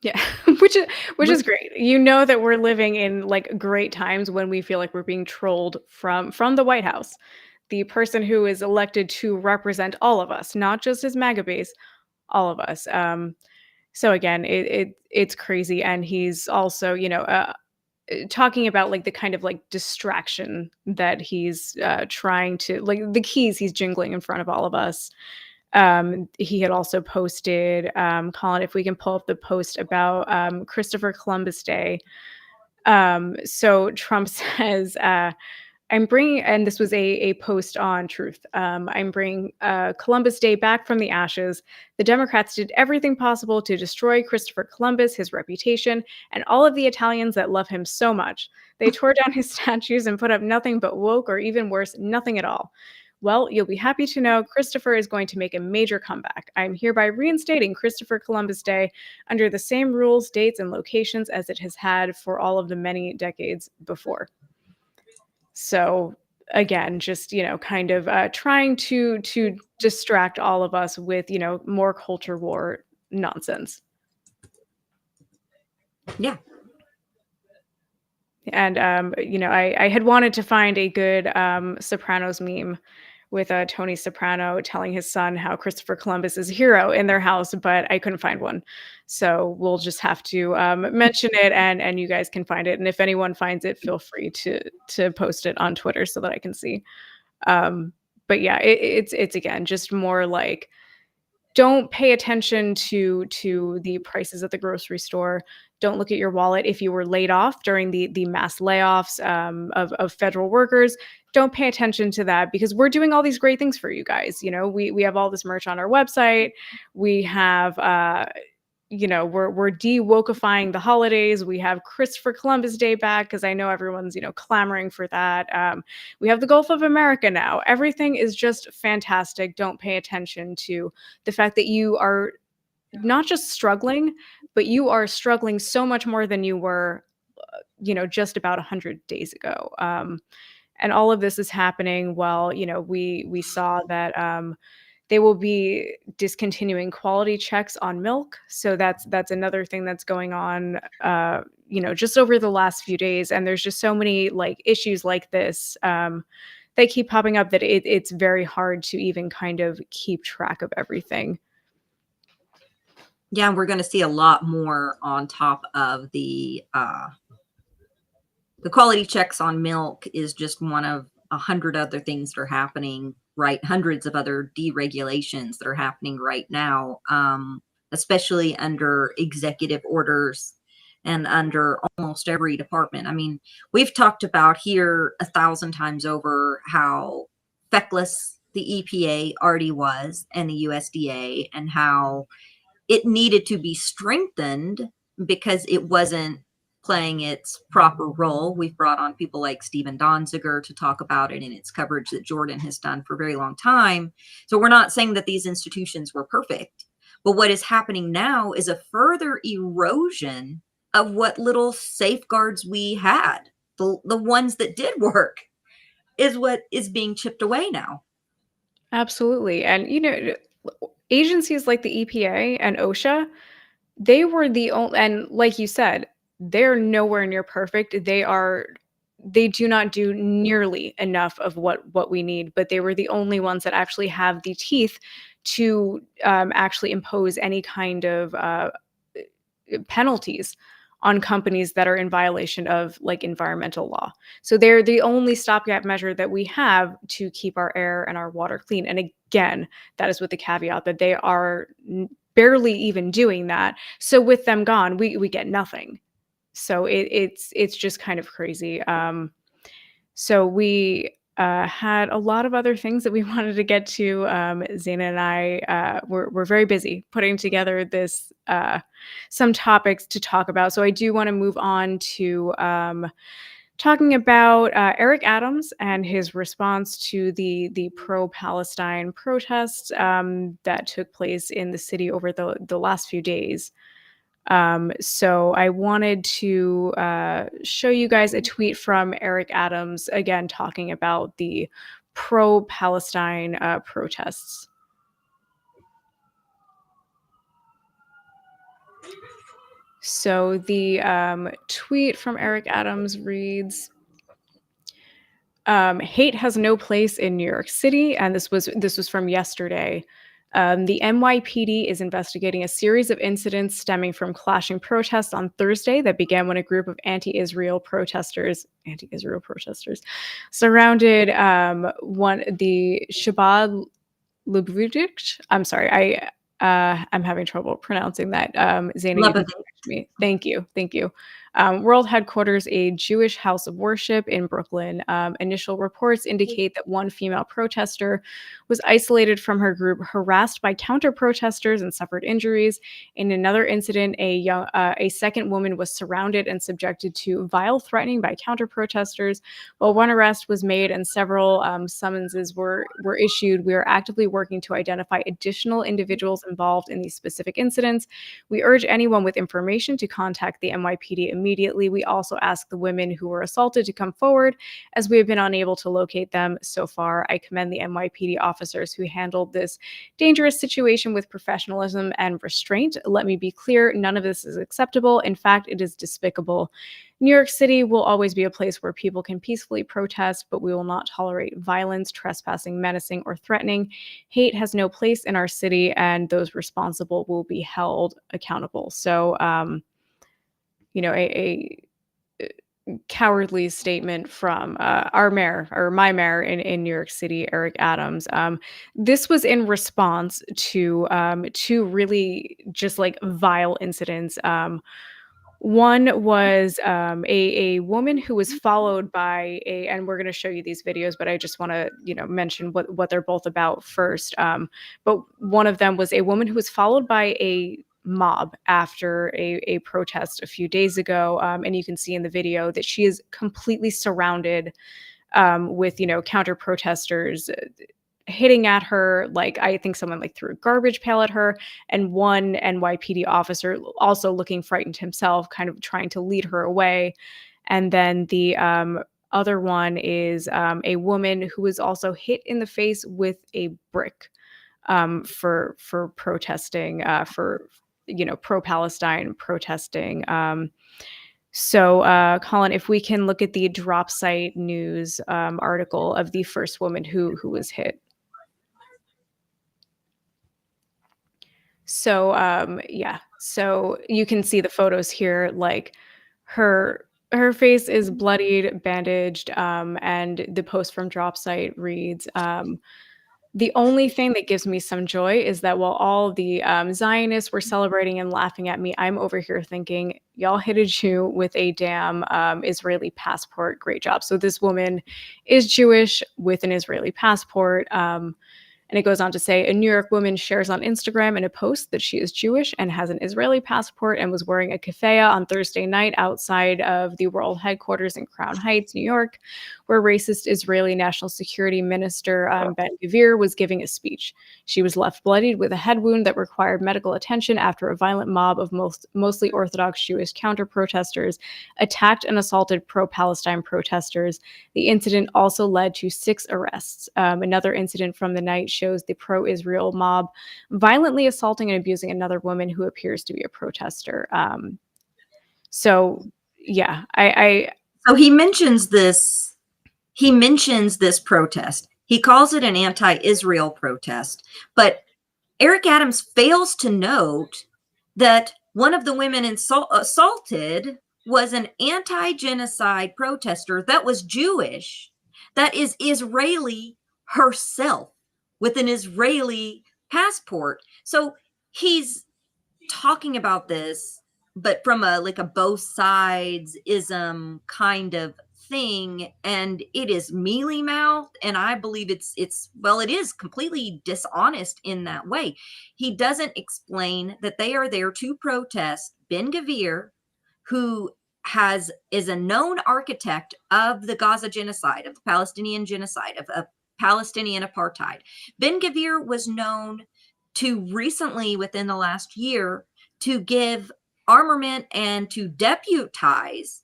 Yeah, which is great. That we're living in like great times when we feel like we're being trolled from the White House, the person who is elected to represent all of us, not just his MAGA base, all of us. So again, it's crazy, and he's also talking about like the kind of like distraction that he's trying to, like the keys he's jingling in front of all of us. He had also posted, Colin, if we can pull up the post about Christopher Columbus Day. So Trump says, I'm bringing, and this was a post on Truth, I'm bringing Columbus Day back from the ashes. The Democrats did everything possible to destroy Christopher Columbus, his reputation, and all of the Italians that love him so much. They tore down his statues and put up nothing but woke, or even worse, nothing at all. Well, you'll be happy to know Christopher is going to make a major comeback. I'm hereby reinstating Christopher Columbus Day under the same rules, dates, and locations as it has had for all of the many decades before. So again, just, kind of trying to distract all of us with, more culture war nonsense. Yeah. And, I had wanted to find a good Sopranos meme with Tony Soprano telling his son how Christopher Columbus is a hero in their house, but I couldn't find one. So we'll just have to mention it, and you guys can find it. And if anyone finds it, feel free to post it on Twitter so that I can see. But yeah, it's again just more like, don't pay attention to the prices at the grocery store. Don't look at your wallet. If you were laid off during the mass layoffs of federal workers, don't pay attention to that, because we're doing all these great things for you guys. You know, we have all this merch on our website. We have we're de-wokeifying the holidays. We have Christopher Columbus Day back, because I know everyone's clamoring for that. We have the Gulf of America now. Everything is just fantastic. Don't pay attention to the fact that you are not just struggling, but you are struggling so much more than you were just about 100 days ago. And all of this is happening while we saw that they will be discontinuing quality checks on milk. So that's another thing that's going on, just over the last few days. And there's just so many issues like this that keep popping up that it's very hard to even kind of keep track of everything. Yeah, we're going to see a lot more on top of the quality checks on milk is just one of 100 other things that are happening, right? Hundreds of other deregulations that are happening right now, especially under executive orders and under almost every department. I mean, we've talked about here 1,000 times over how feckless the EPA already was, and the USDA, and how it needed to be strengthened because it wasn't playing its proper role. We've brought on people like Stephen Donziger to talk about it in its coverage that Jordan has done for a very long time. So we're not saying that these institutions were perfect, but what is happening now is a further erosion of what little safeguards we had. The ones that did work is what is being chipped away now. Absolutely. And, agencies like the EPA and OSHA, they were the only, and like you said, they're nowhere near perfect. They do not do nearly enough of what we need, but they were the only ones that actually have the teeth to actually impose any kind of penalties on companies that are in violation of environmental law. So they're the only stopgap measure that we have to keep our air and our water clean. And again, that is with the caveat that they are barely even doing that. So with them gone, we get nothing. So it's just kind of crazy. So we had a lot of other things that we wanted to get to. Zeynab and I we're very busy putting together this some topics to talk about. So I do want to move on to talking about Eric Adams and his response to the Pro Palestine protests that took place in the city over the last few days. So I wanted to show you guys a tweet from Eric Adams, again, talking about the pro-Palestine protests. So the tweet from Eric Adams reads, hate has no place in New York City. And this was from yesterday. The NYPD is investigating a series of incidents stemming from clashing protests on Thursday that began when a group of anti-Israel protesters surrounded the Shabbat Lubavitch. I'm sorry, I'm having trouble pronouncing that. Zeynab, me. Thank you. World headquarters, a Jewish house of worship in Brooklyn. Initial reports indicate that one female protester was isolated from her group, harassed by counter-protesters, and suffered injuries. In another incident, a second woman was surrounded and subjected to vile threatening by counter-protesters. While one arrest was made and several summonses were issued, we are actively working to identify additional individuals involved in these specific incidents. We urge anyone with information to contact the NYPD immediately. We also ask the women who were assaulted to come forward, as we have been unable to locate them so far. I commend the NYPD officers who handled this dangerous situation with professionalism and restraint. Let me be clear, none of this is acceptable. In fact, it is despicable. New York City will always be a place where people can peacefully protest, but we will not tolerate violence, trespassing, menacing, or threatening. Hate has no place in our city, and those responsible will be held accountable. So, a cowardly statement from our mayor, or my mayor in New York City, Eric Adams. This was in response to two really just like vile incidents. One was a woman who was followed by and we're going to show you these videos, but I just want to, mention what they're both about first. But one of them was a woman who was followed by a mob after a protest a few days ago. And you can see in the video that she is completely surrounded with, counter protesters hitting at her. Like, I think someone like threw a garbage pail at her, and one NYPD officer also looking frightened himself, kind of trying to lead her away. And then the other one is a woman who was also hit in the face with a brick for protesting for Pro Palestine protesting. So, Colin, if we can look at the drop site news article of the first woman who was hit. So, so you can see the photos here, like her face is bloodied, bandaged, and the post from drop site reads, the only thing that gives me some joy is that while all the Zionists were celebrating and laughing at me, I'm over here thinking, y'all hit a Jew with a damn Israeli passport. Great job. So this woman is Jewish with an Israeli passport. And it goes on to say, a New York woman shares on Instagram in a post that she is Jewish and has an Israeli passport and was wearing a keffiyeh on Thursday night outside of the world headquarters in Crown Heights, New York, where racist Israeli National Security Minister Ben-Gvir was giving a speech. She was left bloodied with a head wound that required medical attention after a violent mob of mostly Orthodox Jewish counter-protesters attacked and assaulted pro-Palestine protesters. The incident also led to 6 arrests. Another incident from the night shows the pro-Israel mob violently assaulting and abusing another woman who appears to be a protester. So he mentions this. He mentions this protest. He calls it an anti-Israel protest, but Eric Adams fails to note that one of the women assaulted was an anti-genocide protester that was Jewish, that is Israeli herself, with an Israeli passport. So he's talking about this, but from a both sides ism kind of thing, and it is mealy mouthed, and I believe it is completely dishonest in that way. He doesn't explain that they are there to protest Ben-Gvir, who is a known architect of the Gaza genocide, of the Palestinian genocide, of Palestinian apartheid. Ben-Gvir was known to recently, within the last year, to give armament and to deputize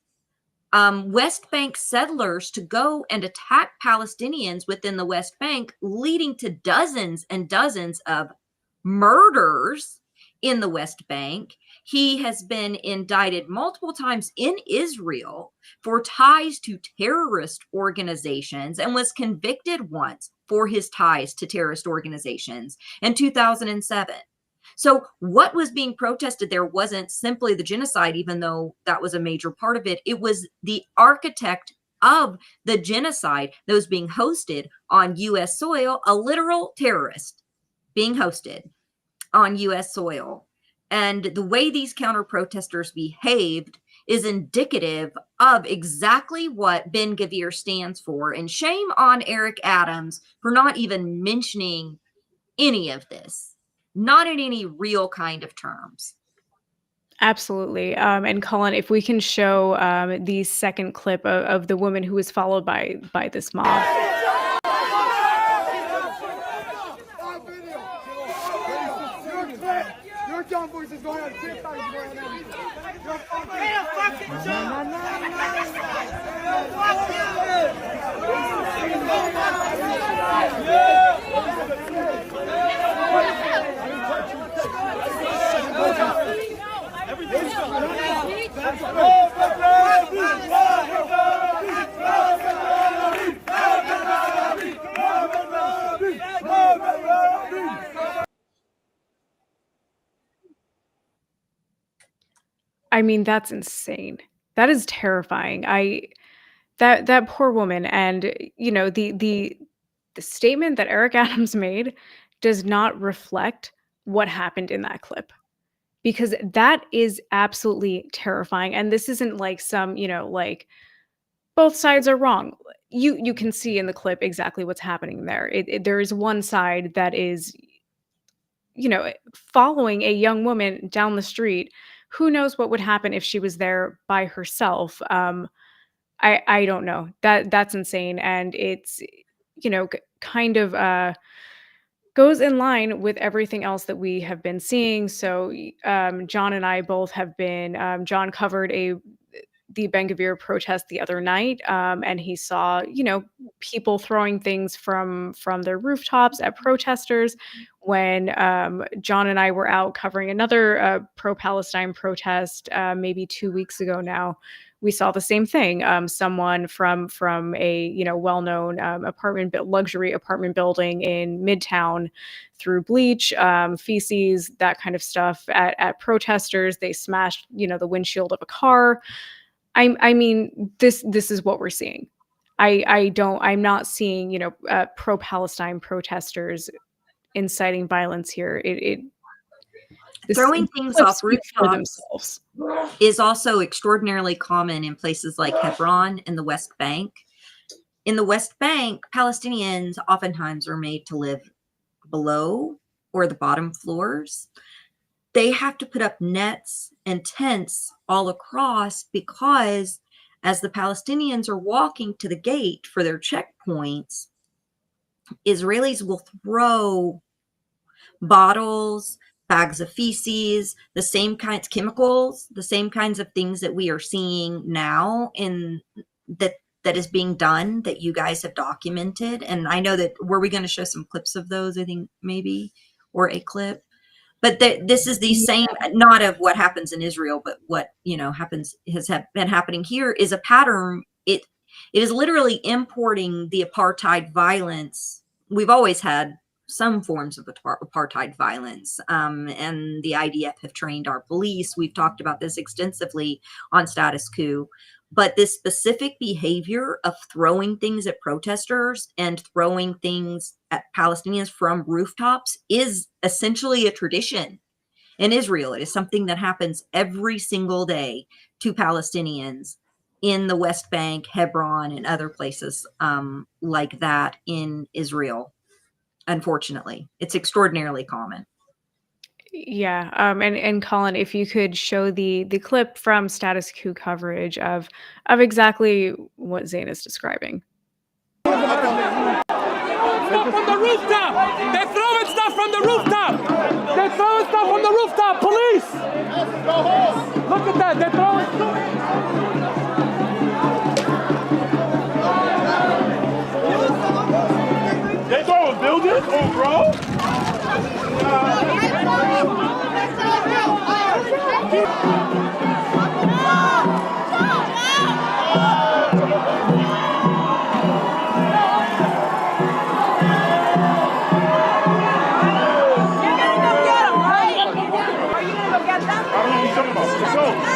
West Bank settlers to go and attack Palestinians within the West Bank, leading to dozens and dozens of murders in the West Bank. He has been indicted multiple times in Israel for ties to terrorist organizations and was convicted once for his ties to terrorist organizations in 2007. So what was being protested there wasn't simply the genocide, even though that was a major part of it. It was the architect of the genocide that was being hosted on U.S. soil, a literal terrorist being hosted on U.S. soil. And the way these counter-protesters behaved is indicative of exactly what Ben-Gvir stands for. And shame on Eric Adams for not even mentioning any of this, not in any real kind of terms. Absolutely. And Colin, if we can show the second clip of the woman who was followed by this mob. I mean, that's insane. That is terrifying. That poor woman, and the statement that Eric Adams made does not reflect what happened in that clip, because that is absolutely terrifying. And this isn't like some, like both sides are wrong. You can see in the clip exactly what's happening there. There is one side that is, following a young woman down the street. Who knows what would happen if she was there by herself? I don't know. That's insane, and it's kind of goes in line with everything else that we have been seeing. So John and I both have been. John covered the Ben-Gvir protest the other night, and he saw people throwing things from their rooftops at protesters. When John and I were out covering another pro Palestine protest maybe 2 weeks ago now, we saw the same thing. Someone from a well-known luxury apartment building in Midtown threw bleach, feces, that kind of stuff at protesters. They smashed the windshield of a car. I mean, this is what we're seeing. I'm not seeing pro Palestine protesters inciting violence here. Throwing things off for rooftops themselves is also extraordinarily common in places like Hebron in the West Bank. In the West Bank, Palestinians oftentimes are made to live below or the bottom floors. They have to put up nets and tents all across because as the Palestinians are walking to the gate for their checkpoints, Israelis will throw bottles, bags of feces, the same kinds of chemicals, the same kinds of things that we are seeing now in that is being done, that you guys have documented. And I know that, were we going to show some clips of those, I think maybe, or a clip? But this is the same, not of what happens in Israel, but what has been happening here is a pattern. It is literally importing the apartheid violence. We've always had some forms of apartheid violence, and the IDF have trained our police. We've talked about this extensively on Status Coup. But this specific behavior of throwing things at protesters and throwing things at Palestinians from rooftops is essentially a tradition in Israel. It is something that happens every single day to Palestinians in the West Bank, Hebron, and other places like that in Israel. Unfortunately, it's extraordinarily common. Yeah. And Colin, if you could show the clip from Status Coup coverage of exactly what Zane is describing. Stuff on the rooftop! They're throwing stuff from the rooftop! They're throwing stuff on the rooftop! Police! Look at that! They're throwing stuff! They throwing buildings? Oh, bro!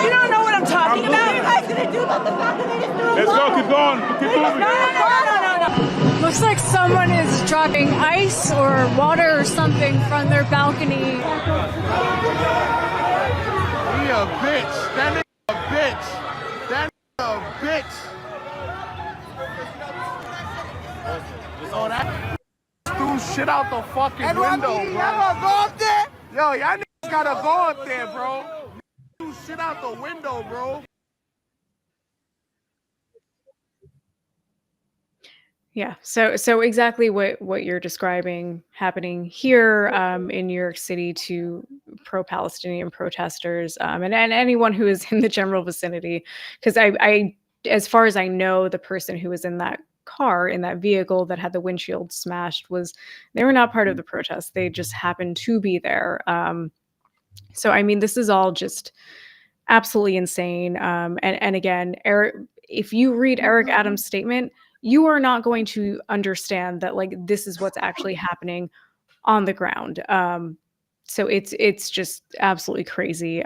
You don't know what I'm talking about. What are you guys gonna do about the fact that they just threw a Let's go, keep going. Keep moving. No. Looks like someone is dropping ice or water or something from their balcony. He a bitch. That nigga a bitch. That nigga a bitch. Oh, that threw shit out the fucking window, bro. Y'all gonna go up there? Yo, y'all niggas gotta go up there, bro. Threw shit out the window, bro. Yeah. So exactly what you're describing happening here in New York City to pro-Palestinian protesters and anyone who is in the general vicinity. Because I, as far as I know, the person who was in that car, in that vehicle that had the windshield smashed, they were not part of the protest. They just happened to be there. So I mean, this is all just absolutely insane. And again, Eric, if you read Eric Adams' statement, you are not going to understand that like this is what's actually happening on the ground. So it's just absolutely crazy.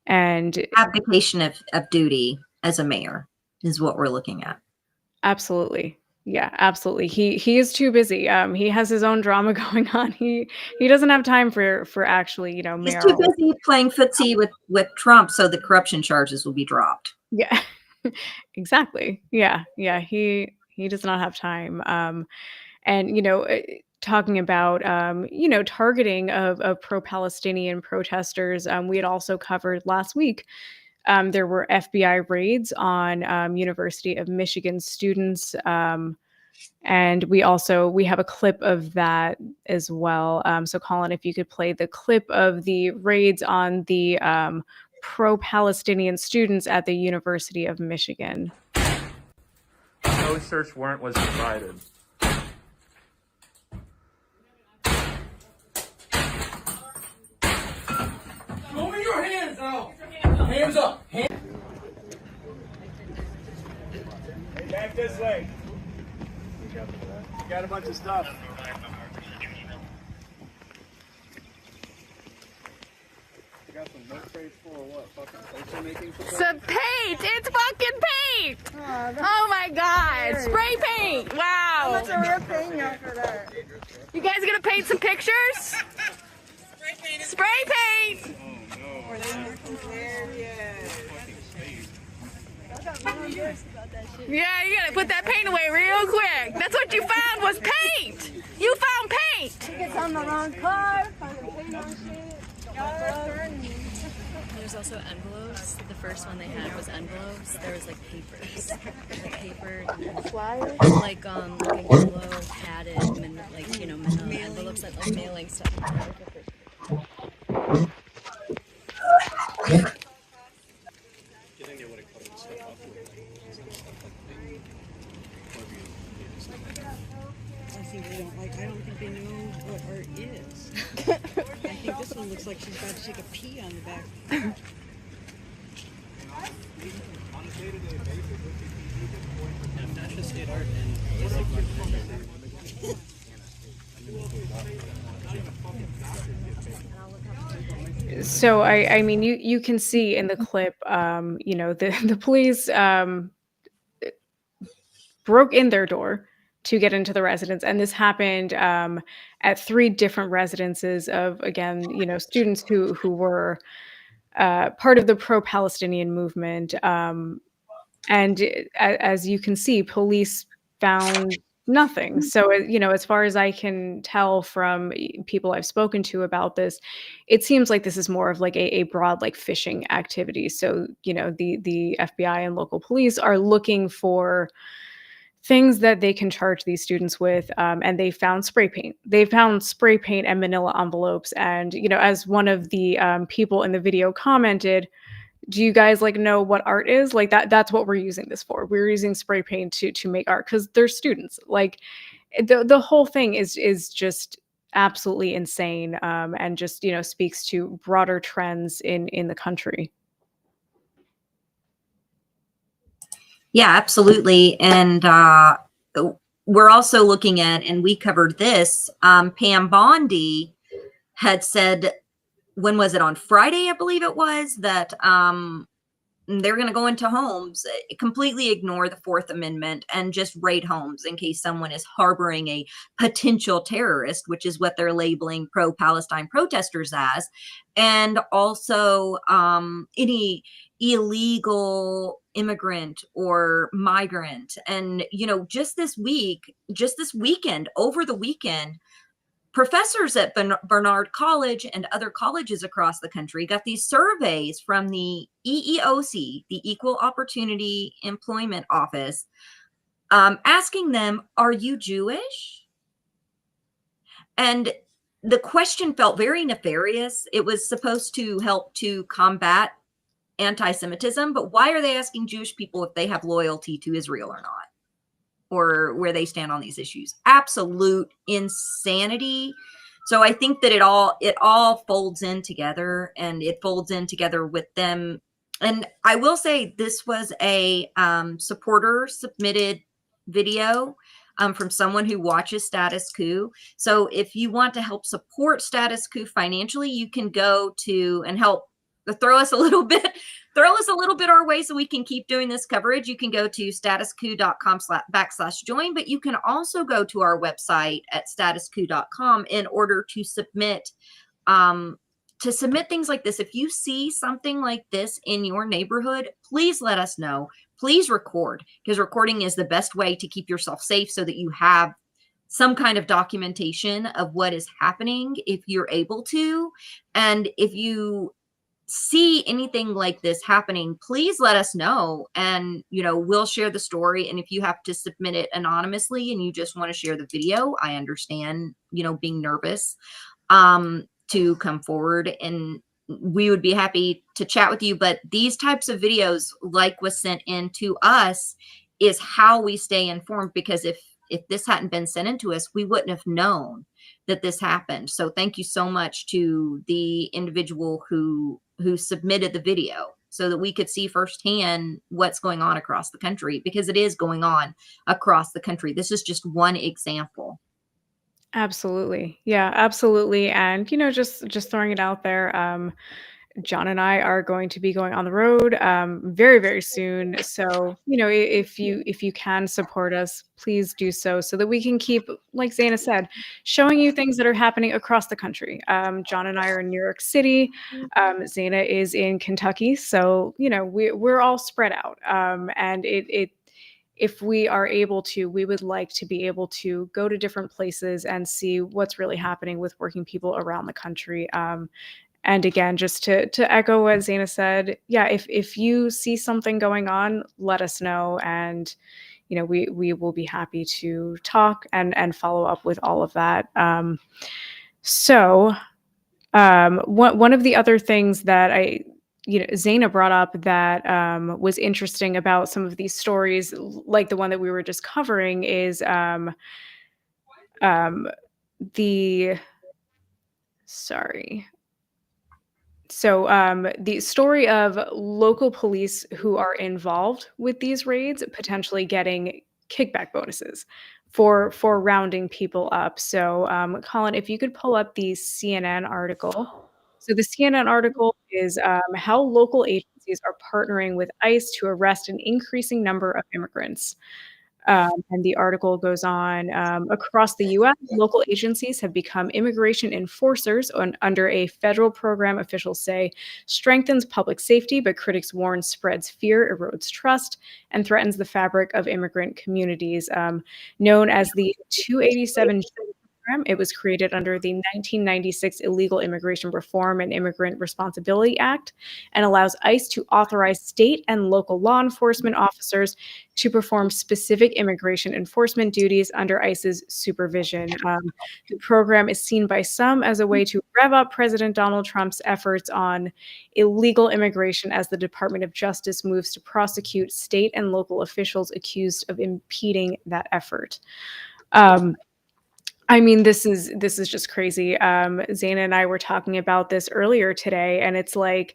And abdication of duty as a mayor is what we're looking at. absolutely. Yeah, absolutely. He is too busy. He has his own drama going on. He doesn't have time for actually, He's too mayoral. busy playing footsie with Trump, so the corruption charges will be dropped. Yeah, exactly. Yeah. He does not have time. And talking about targeting of pro-Palestinian protesters, we had also covered last week. There were FBI raids on University of Michigan students, and we have a clip of that as well. So, Colin, if you could play the clip of the raids on the pro-Palestinian students at the University of Michigan. No search warrant was provided. Show me your hands now. Hands up. Back this way. You got a bunch of stuff. You got some milk crates full of what? Fucking poster making? Some paint! It's fucking paint! Oh my god! Spray paint! Wow! How much are we paying you for that? You guys gonna paint some pictures? Spray paint! Yeah, you gotta put that paint away real quick. That's what you found was paint! You found paint! It's on the wrong car. Paint on shit. There's also envelopes. The first one they had was envelopes. There was like papers, like paper, like yellow padded, manila envelopes, like mailing stuff. I don't think they know what art is. I think this one looks like she's about to take a pee on the back. Fascist state art So I mean, you can see in the clip, the police broke in their door to get into the residence, and this happened at 3 different residences of, again, students who were part of the pro-Palestinian movement. And as you can see, police found nothing. So, as far as I can tell from people I've spoken to about this, it seems like this is more of like a broad like phishing activity. So, the FBI and local police are looking for things that they can charge these students with, and they found spray paint. They found spray paint and manila envelopes. And, as one of the people in the video commented, do you guys know what art is? Like that's what we're using this for. We're using spray paint to make art because they're students. Like the whole thing is just absolutely insane, and just, speaks to broader trends in the country. Yeah, absolutely. And we're also looking at, and we covered this, Pam Bondi had said, when was it, on Friday, I believe it was, that they're going to go into homes, completely ignore the 4th Amendment, and just raid homes in case someone is harboring a potential terrorist, which is what they're labeling pro-Palestine protesters as. And also any illegal immigrant or migrant. And, just this weekend, over the weekend, professors at Barnard College and other colleges across the country got these surveys from the EEOC, the Equal Opportunity Employment Office, asking them, are you Jewish? And the question felt very nefarious. It was supposed to help to combat anti-Semitism, but why are they asking Jewish people if they have loyalty to Israel or not, or where they stand on these issues? Absolute insanity. So I think that it all folds in together, and it folds in together with them. And I will say this was a supporter submitted video from someone who watches Status Coup. So if you want to help support Status Coup financially, you can go to and help throw us a little bit our way so we can keep doing this coverage, you can go to statuscoup.com/join, but you can also go to our website at statuscoup.com in order to submit things like this. If you see something like this in your neighborhood, please let us know. Please record, because recording is the best way to keep yourself safe so that you have some kind of documentation of what is happening if you're able to. And if you see anything like this happening, please let us know, and we'll share the story. And if you have to submit it anonymously and you just want to share the video, I understand being nervous to come forward, and we would be happy to chat with you. But these types of videos, like was sent in to us, is how we stay informed, because if this hadn't been sent in to us, we wouldn't have known that this happened. So thank you so much to the individual who submitted the video so that we could see firsthand what's going on across the country, because it is going on across the country. This is just one example. Absolutely. Yeah, absolutely. And, just throwing it out there, John and I are going to be going on the road very, very soon. So, if you can support us, please do so that we can keep, like Zeynab said, showing you things that are happening across the country. John and I are in New York City. Zeynab is in Kentucky. So, we're all spread out. And if we are able to, we would like to be able to go to different places and see what's really happening with working people around the country. And again, just to echo what Zeynab said, yeah, if you see something going on, let us know. And, we will be happy to talk and follow up with all of that. One of the other things that Zeynab brought up that was interesting about some of these stories, like the one that we were just covering, is the story of local police who are involved with these raids potentially getting kickback bonuses for rounding people up. So, Colin, if you could pull up the CNN article. So the CNN article is how local agencies are partnering with ICE to arrest an increasing number of immigrants. And the article goes on, across the U.S., local agencies have become immigration enforcers under a federal program officials say strengthens public safety, but critics warn spreads fear, erodes trust, and threatens the fabric of immigrant communities. Known as the 287 program, it was created under the 1996 Illegal Immigration Reform and Immigrant Responsibility Act and allows ICE to authorize state and local law enforcement officers to perform specific immigration enforcement duties under ICE's supervision. The program is seen by some as a way to rev up President Donald Trump's efforts on illegal immigration as the Department of Justice moves to prosecute state and local officials accused of impeding that effort. This is just crazy. Zeynab and I were talking about this earlier today, and it's like,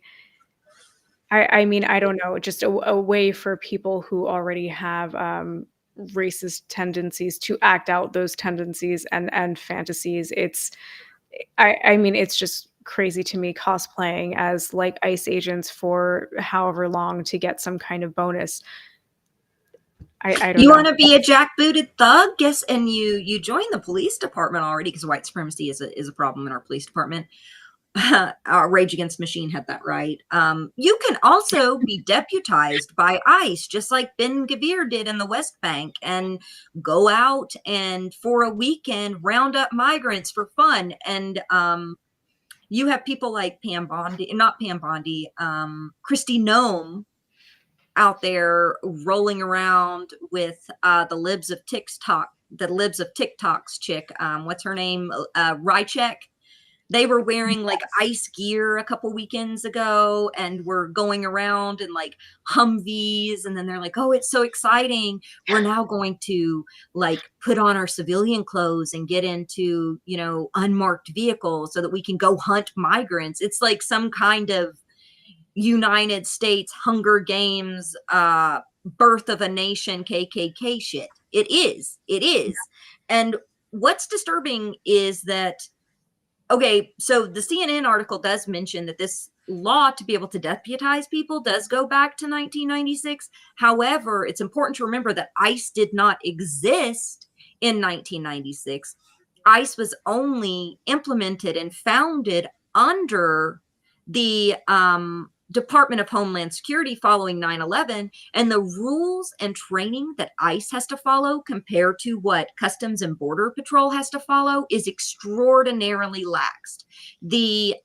I don't know, just a way for people who already have racist tendencies to act out those tendencies and fantasies. It's just crazy to me, cosplaying as like ICE agents for however long to get some kind of bonus. I don't know. You want to be a jackbooted thug? Guess, and you join the police department already, because white supremacy is a problem in our police department. Rage Against the Machine had that right. You can also be deputized by ICE, just like Ben Gvir did in the West Bank, and go out and for a weekend round up migrants for fun. And you have people like Kristi Noem out there rolling around with the libs of TikTok's chick. What's her name? Rychek. They were wearing like ICE gear a couple weekends ago and were going around in like Humvees. And then they're like, oh, it's so exciting. We're now going to like put on our civilian clothes and get into, unmarked vehicles so that we can go hunt migrants. It's like some kind of United States Hunger Games, birth of a nation, KKK shit. It is. And what's disturbing is that Okay, so the CNN article does mention that this law to be able to deputize people does go back to 1996. However, it's important to remember that ICE did not exist in 1996. ICE was only implemented and founded under the Department of Homeland Security following 9/11, and the rules and training that ICE has to follow compared to what Customs and Border Patrol has to follow is extraordinarily laxed. The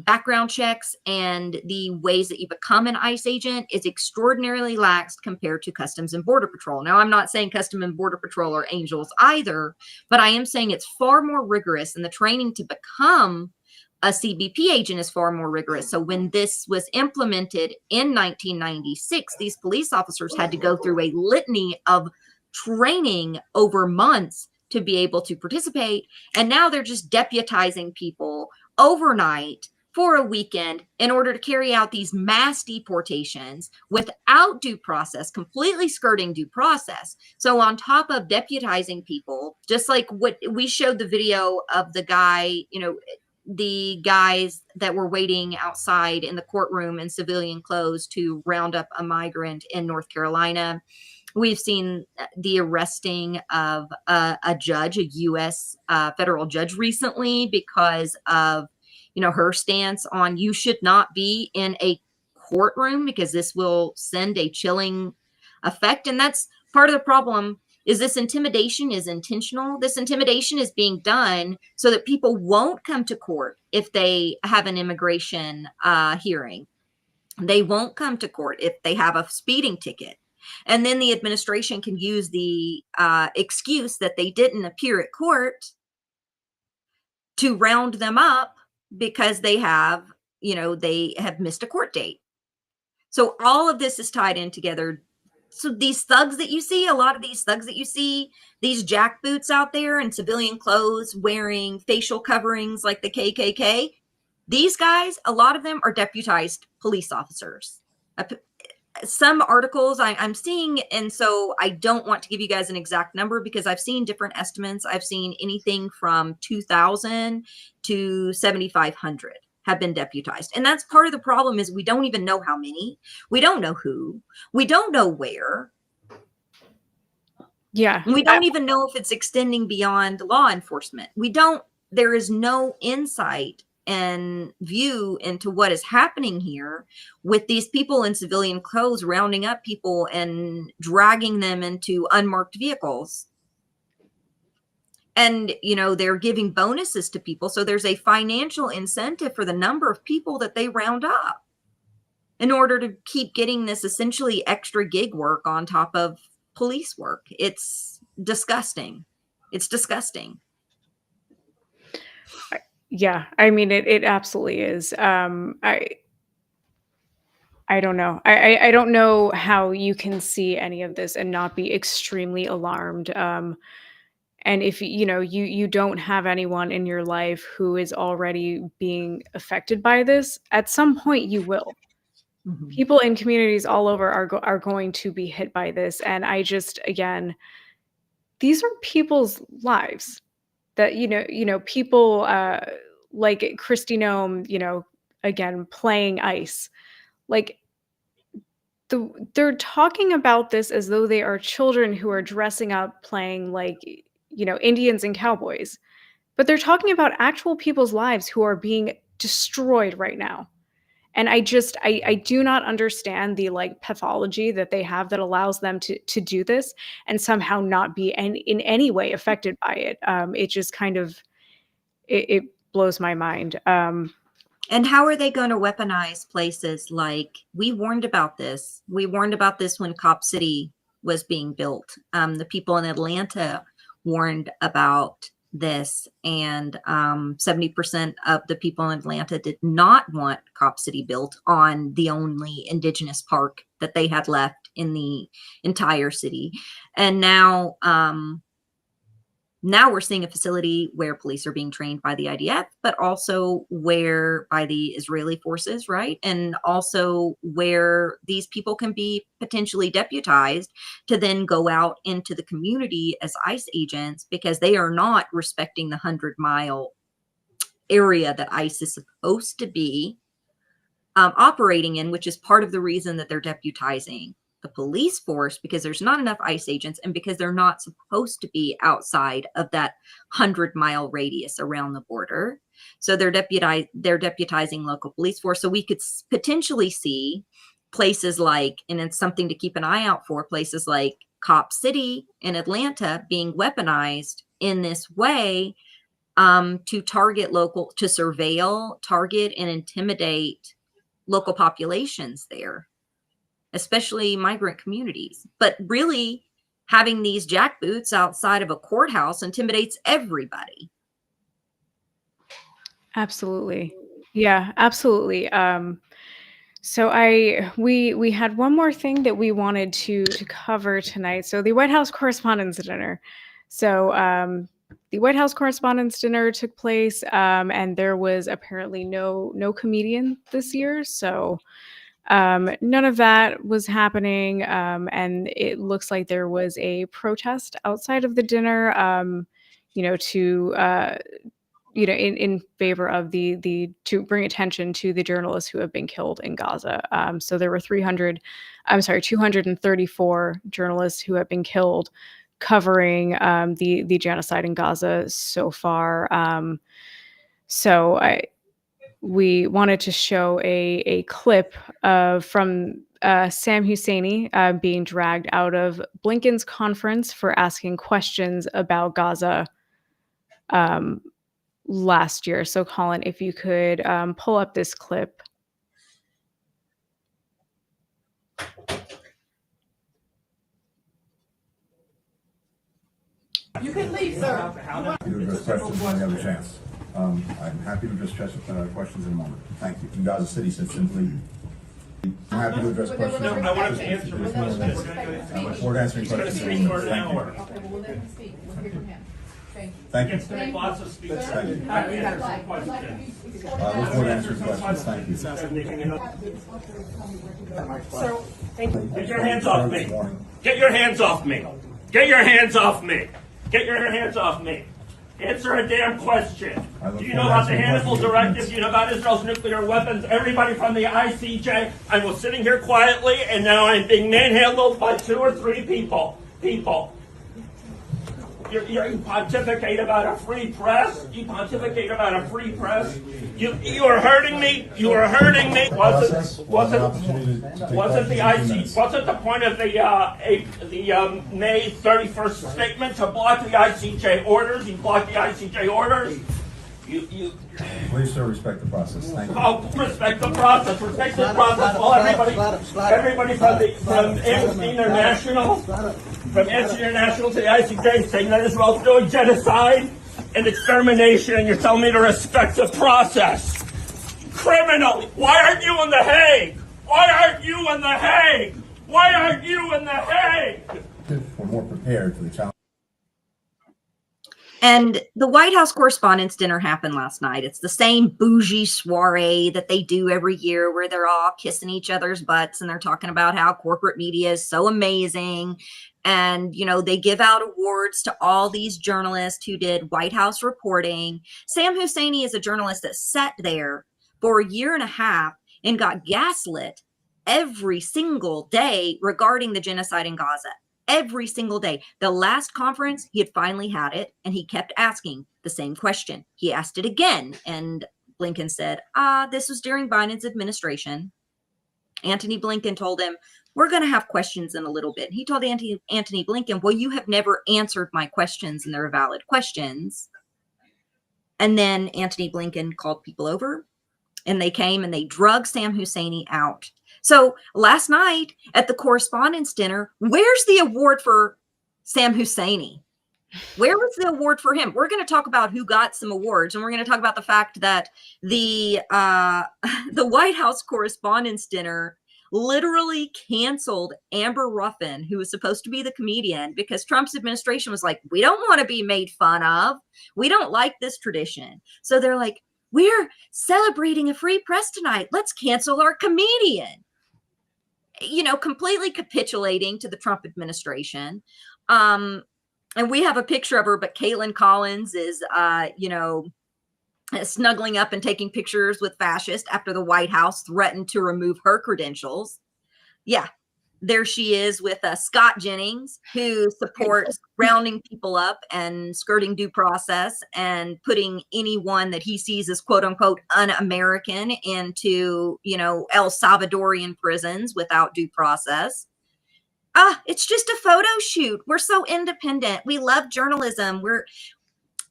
background checks and the ways that you become an ICE agent is extraordinarily lax compared to Customs and Border Patrol. Now, I'm not saying Customs and Border Patrol are angels either, but I am saying it's far more rigorous, and the training to become a CBP agent is far more rigorous. So when this was implemented in 1996, these police officers had to go through a litany of training over months to be able to participate. And now they're just deputizing people overnight for a weekend in order to carry out these mass deportations without due process, completely skirting due process. So on top of deputizing people, just like what we showed the video of the guy, the guys that were waiting outside in the courtroom in civilian clothes to round up a migrant in North Carolina. We've seen the arresting of a judge, a U.S. Federal judge recently because of, her stance on you should not be in a courtroom because this will send a chilling effect. And that's part of the problem. Is this intimidation is intentional? This intimidation is being done so that people won't come to court if they have an immigration hearing. They won't come to court if they have a speeding ticket. And then the administration can use the excuse that they didn't appear at court to round them up because they have, they have missed a court date. So all of this is tied in together. So these thugs that you see, a lot of these thugs that you see, these jackboots out there in civilian clothes wearing facial coverings like the KKK, these guys, a lot of them are deputized police officers. Some articles I'm seeing, and so I don't want to give you guys an exact number because I've seen different estimates. I've seen anything from 2,000 to 7,500 have been deputized. And that's part of the problem is we don't even know how many. We don't know who. We don't know where. Yeah. We don't even know if it's extending beyond law enforcement. There is no insight and view into what is happening here with these people in civilian clothes rounding up people and dragging them into unmarked vehicles. And, they're giving bonuses to people. So there's a financial incentive for the number of people that they round up in order to keep getting this essentially extra gig work on top of police work. It's disgusting. It's disgusting. Yeah, I mean, it absolutely is. I don't know. I don't know how you can see any of this and not be extremely alarmed. And if you don't have anyone in your life who is already being affected by this, at some point you will. Mm-hmm. People in communities all over are going to be hit by this, and I just, again, these are people's lives that people like Kristi Noem, again playing ICE, like they're talking about this as though they are children who are dressing up playing like Indians and cowboys, but they're talking about actual people's lives who are being destroyed right now. And I do not understand the pathology that they have that allows them to do this and somehow not be in any way affected by it. It just kind of, it blows my mind. And how are they going to weaponize places like, we warned about this. We warned about this when Cop City was being built. The people in Atlanta warned about this, and 70% of the people in Atlanta did not want Cop City built on the only indigenous park that they had left in the entire city. And now Now we're seeing a facility where police are being trained by the IDF, but also where by the Israeli forces, right? And also where these people can be potentially deputized to then go out into the community as ICE agents, because they are not respecting the 100-mile area that ICE is supposed to be operating in, which is part of the reason that they're deputizing the police force, because there's not enough ICE agents and because they're not supposed to be outside of that 100-mile radius around the border. So they're deputizing local police force. So we could potentially see places like, and it's something to keep an eye out for, places like Cop City in Atlanta being weaponized in this way to target local, to surveil, target, and intimidate local populations there, especially migrant communities. But really, having these jackboots outside of a courthouse intimidates everybody. Absolutely. Yeah, absolutely. So we had one more thing that we wanted to cover tonight. So the White House Correspondents' Dinner. So the White House Correspondents' Dinner took place, and there was apparently no comedian this year. So none of that was happening, and it looks like there was a protest outside of the dinner, in favor of the to bring attention to the journalists who have been killed in Gaza. So there were 234 journalists who have been killed covering the genocide in Gaza so far. We wanted to show a clip from Sam Husseini being dragged out of Blinken's conference for asking questions about Gaza last year. So Colin, if you could pull up this clip. You can leave, sir. You address questions when you have a chance. I'm happy to address questions in a moment. Thank you. In Gaza City said simply, I'm happy to address questions. No, I want him to answer his questions. We're answering questions in a moment. Thank you. Okay, well, let him speak. We'll hear from him. Thank you. Gets to make lots of speeches. Thank you. Happy to answer some questions. Look forward to answering questions. Thank you. So, get your hands off me. Get your hands off me. Get your hands off me. Get your hands off me. Answer a damn question. Do you know about the Hannibal Directive? Do you know about Israel's nuclear weapons? Everybody from the ICJ. I was sitting here quietly, and now I'm being manhandled by 2 or 3 people. You pontificate about a free press. You pontificate about a free press. You are hurting me. You are hurting me. Wasn't the ICJ? Wasn't the point of the May 31st statement to block the ICJ orders? You blocked the ICJ orders. Please, sir, respect the process. Thank you. Oh, respect the process. Respect the process. Well, everybody from Amnesty International, to the ICJ, saying that Israel's doing genocide and extermination, and you're telling me to respect the process. Criminal! Why aren't you in The Hague? Why aren't you in The Hague? Why aren't you in The Hague? We're more prepared for the challenge. And the White House Correspondents' Dinner happened last night. It's the same bougie soiree that they do every year where they're all kissing each other's butts and they're talking about how corporate media is so amazing. And, they give out awards to all these journalists who did White House reporting. Sam Husseini is a journalist that sat there for a year and a half and got gaslit every single day regarding the genocide in Gaza. Every single day. The last conference, he had finally had it, and he kept asking the same question. He asked it again, and Blinken said, this was during Biden's administration. Antony Blinken told him, we're going to have questions in a little bit. He told Antony Blinken, well, you have never answered my questions, and they're valid questions. And then Antony Blinken called people over, and they came and they drug Sam Husseini out. So last night at the Correspondents' Dinner, where's the award for Sam Husseini? Where was the award for him? We're going to talk about who got some awards, and we're going to talk about the fact that the White House Correspondents' Dinner literally canceled Amber Ruffin, who was supposed to be the comedian, because Trump's administration was like, we don't want to be made fun of. We don't like this tradition. So they're like, we're celebrating a free press tonight. Let's cancel our comedian. You know, completely capitulating to the Trump administration. And we have a picture of her, but Caitlin Collins is, you know, snuggling up and taking pictures with fascists after the White House threatened to remove her credentials. Yeah, there she is with Scott Jennings, who supports rounding people up and skirting due process and putting anyone that he sees as quote unquote un-American into, you know, El Salvadorian prisons without due process. It's just a photo shoot. We're so independent. We love journalism.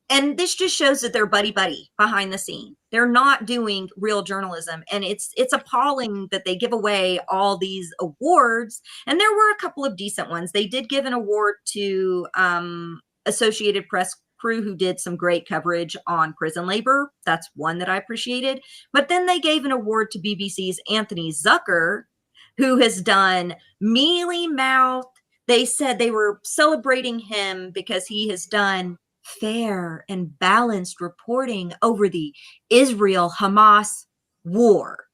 And this just shows that they're buddy behind the scene. They're not doing real journalism. And it's appalling that they give away all these awards. And there were a couple of decent ones. They did give an award to Associated Press crew who did some great coverage on prison labor. That's one that I appreciated. But then they gave an award to BBC's Anthony Zucker, who has done mealy mouth. They said they were celebrating him because he has done fair and balanced reporting over the Israel-Hamas war.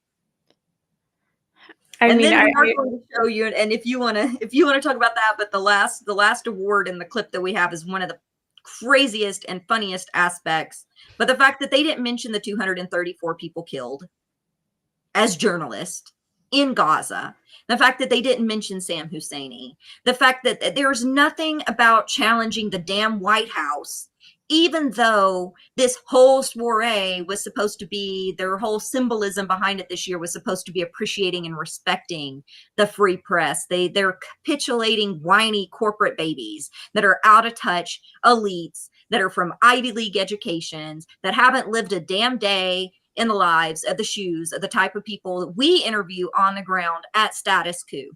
I mean, then we're going to show you, and if you want to talk about that, but the last award in the clip that we have is one of the craziest and funniest aspects. But the fact that they didn't mention the 234 people killed as journalists in Gaza, the fact that they didn't mention Sam Husseini, the fact that there's nothing about challenging the damn White House, even though this whole soiree was supposed to be, their whole symbolism behind it this year was supposed to be appreciating and respecting the free press. They're capitulating whiny corporate babies that are out of touch elites that are from Ivy League educations that haven't lived a damn day in the lives of the shoes of the type of people that we interview on the ground at Status Coup.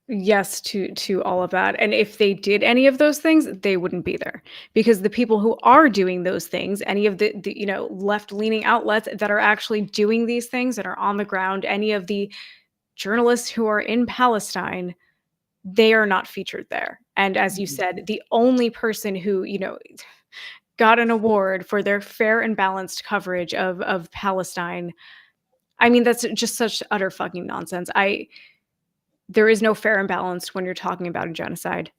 Yes to all of that. And if they did any of those things, they wouldn't be there, because the people who are doing those things, any of the you know, left-leaning outlets that are actually doing these things that are on the ground, any of the journalists who are in Palestine, they are not featured there. And as you said, the only person who, you know, got an award for their fair and balanced coverage of Palestine. I mean, that's just such utter fucking nonsense. There is no fair and balanced when you're talking about a genocide.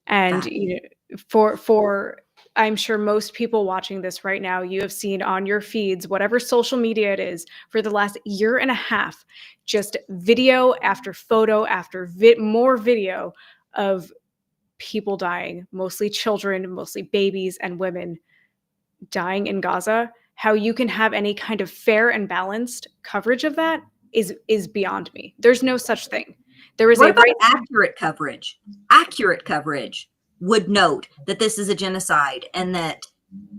And you know, for I'm sure most people watching this right now, you have seen on your feeds, whatever social media it is, for the last year and a half, just video after photo after more video of people dying, mostly children, mostly babies and women dying in Gaza. How you can have any kind of fair and balanced coverage of that is beyond me. There's no such thing. There is what about accurate coverage? Accurate coverage would note that this is a genocide and that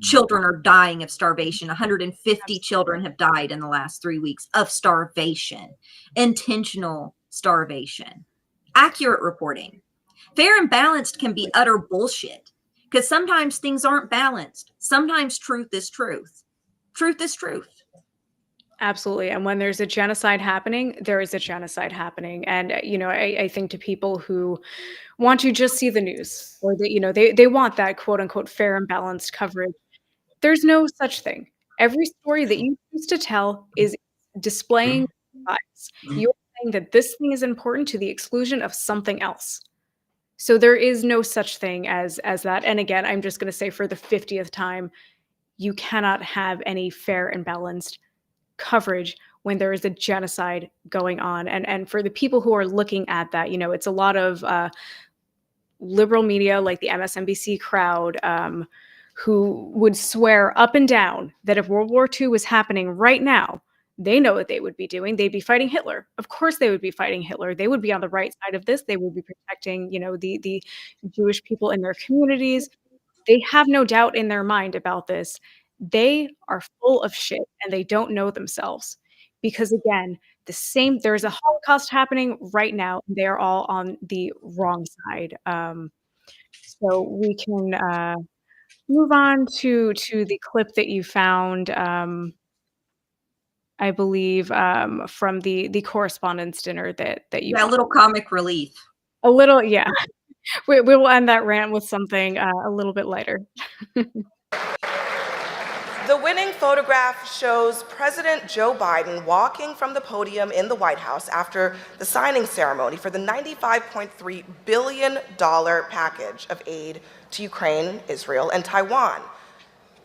children are dying of starvation. 150 children have died in the last 3 weeks of starvation, intentional starvation. Accurate reporting. Fair and balanced can be utter bullshit, because sometimes things aren't balanced. Sometimes truth is truth. Truth is truth. Absolutely. And when there's a genocide happening, there is a genocide happening. And, you know, I think to people who want to just see the news, or that, you know, they want that quote unquote fair and balanced coverage, there's no such thing. Every story that you choose to tell is displaying bias. You're saying that this thing is important to the exclusion of something else. So there is no such thing as that. And again, I'm just going to say for the 50th time, you cannot have any fair and balanced coverage when there is a genocide going on. And for the people who are looking at that, you know, it's a lot of liberal media like the MSNBC crowd who would swear up and down that if World War II was happening right now, they know what they would be doing. They'd be fighting Hitler. Of course they would be fighting Hitler. They would be on the right side of this. They would be protecting, you know, the Jewish people in their communities. They have no doubt in their mind about this. They are full of shit and they don't know themselves. Because again, there's a Holocaust happening right now. And they are all on the wrong side. So we can move on to the clip that you found. I believe, from the Correspondents dinner that you Yeah, a little comic relief. a little, yeah. We will end that rant with something a little bit lighter. The winning photograph shows President Joe Biden walking from the podium in the White House after the signing ceremony for the $95.3 billion package of aid to Ukraine, Israel, and Taiwan.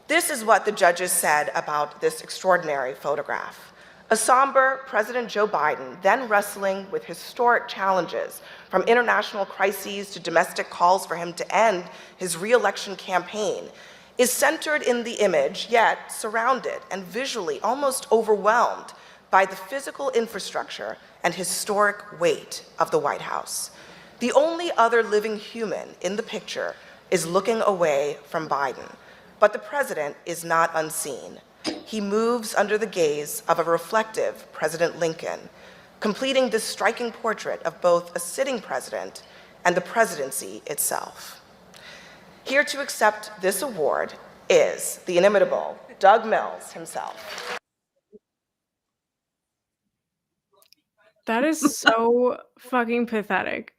This is what the judges said about this extraordinary photograph. A somber President Joe Biden, then wrestling with historic challenges, from international crises to domestic calls for him to end his re-election campaign, is centered in the image, yet surrounded and visually almost overwhelmed by the physical infrastructure and historic weight of the White House. The only other living human in the picture is looking away from Biden, but the president is not unseen. He moves under the gaze of a reflective President Lincoln, completing this striking portrait of both a sitting president and the presidency itself. Here to accept this award is the inimitable Doug Mills himself. That is so fucking pathetic.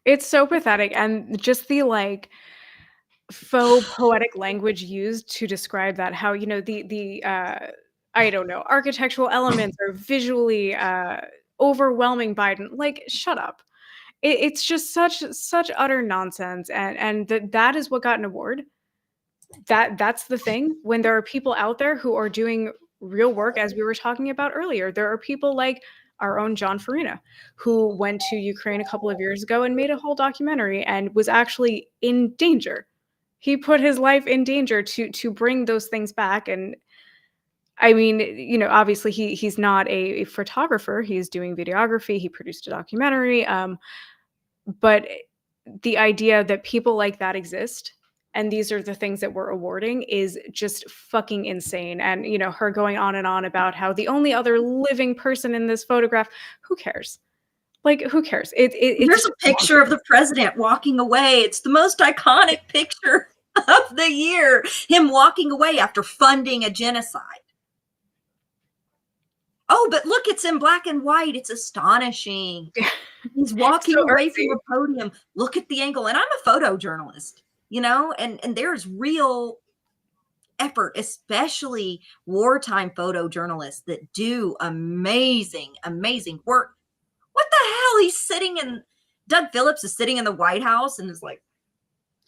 It's so pathetic, and just the like faux poetic language used to describe that, how, you know, the I don't know, architectural elements are visually overwhelming Biden. Like, shut up. It's just such utter nonsense, and that is what got an award. That's the thing. When there are people out there who are doing real work, as we were talking about earlier, there are people like our own John Farina, who went to Ukraine a couple of years ago and made a whole documentary and was actually in danger. He put his life in danger to bring those things back. And I mean, you know, obviously he's not a photographer. He's doing videography. He produced a documentary. But the idea that people like that exist, and these are the things that we're awarding, is just fucking insane. And, you know, her going on and on about how the only other living person in this photograph, who cares? Like, who cares? There's a picture of the president walking away. It's the most iconic picture of the year. Him walking away after funding a genocide. Oh, but look, it's in black and white. It's astonishing. He's walking away from a podium. Look at the angle. And I'm a photojournalist, you know, and there's real effort, especially wartime photojournalists that do amazing, amazing work. What the hell? He's sitting in, Doug Phillips is sitting in the White House and is like,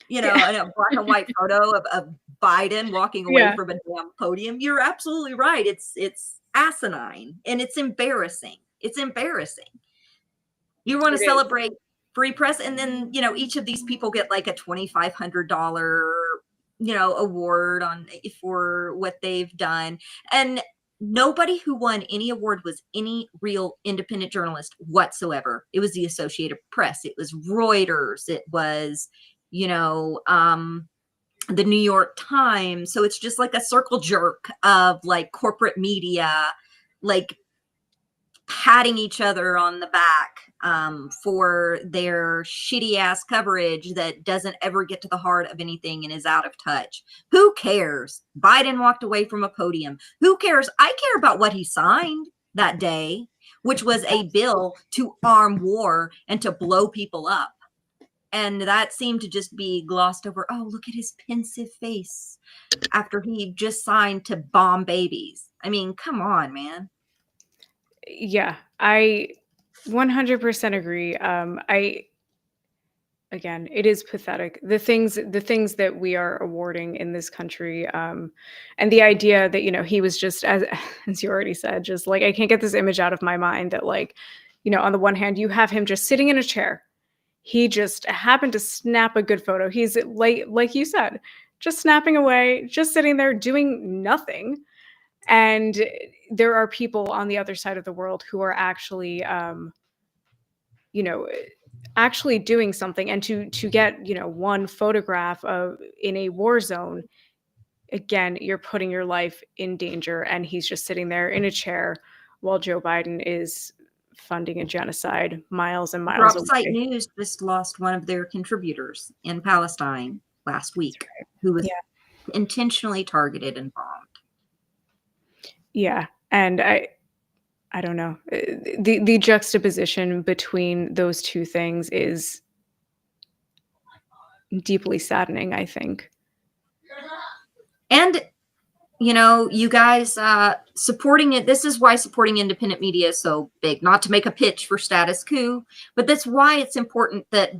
you know, in a black and white photo of Biden walking away from a damn podium. You're absolutely right. It's asinine and it's embarrassing. It's embarrassing. You want to celebrate free press, and then, you know, each of these people get like a $2,500, you know, award for what they've done. And nobody who won any award was any real independent journalist whatsoever. It was the Associated Press. It was Reuters. It was, you know, the New York Times. So it's just like a circle jerk of like corporate media, like patting each other on the back for their shitty ass coverage that doesn't ever get to the heart of anything and is out of touch. Who cares? Biden walked away from a podium. Who cares? I care about what he signed that day, which was a bill to arm war and to blow people up. And that seemed to just be glossed over. Oh, look at his pensive face after he just signed to bomb babies. I mean, come on, man. Yeah, I 100% agree. Again, it is pathetic. The things that we are awarding in this country, and the idea that, you know, he was just, as you already said, just like, I can't get this image out of my mind that, like, you know, on the one hand, you have him just sitting in a chair. He just happened to snap a good photo. He's like you said, just snapping away, just sitting there doing nothing. And there are people on the other side of the world who are actually, you know, actually doing something. And to get, you know, one photograph of in a war zone, again, you're putting your life in danger. And he's just sitting there in a chair while Joe Biden is funding a genocide miles and miles away. Site News just lost one of their contributors in Palestine last week, who was intentionally targeted and bombed. Yeah, and I don't know. The juxtaposition between those two things is deeply saddening, I think. And you know, you guys supporting it. This is why supporting independent media is so big. Not to make a pitch for Status Coup, but that's why it's important that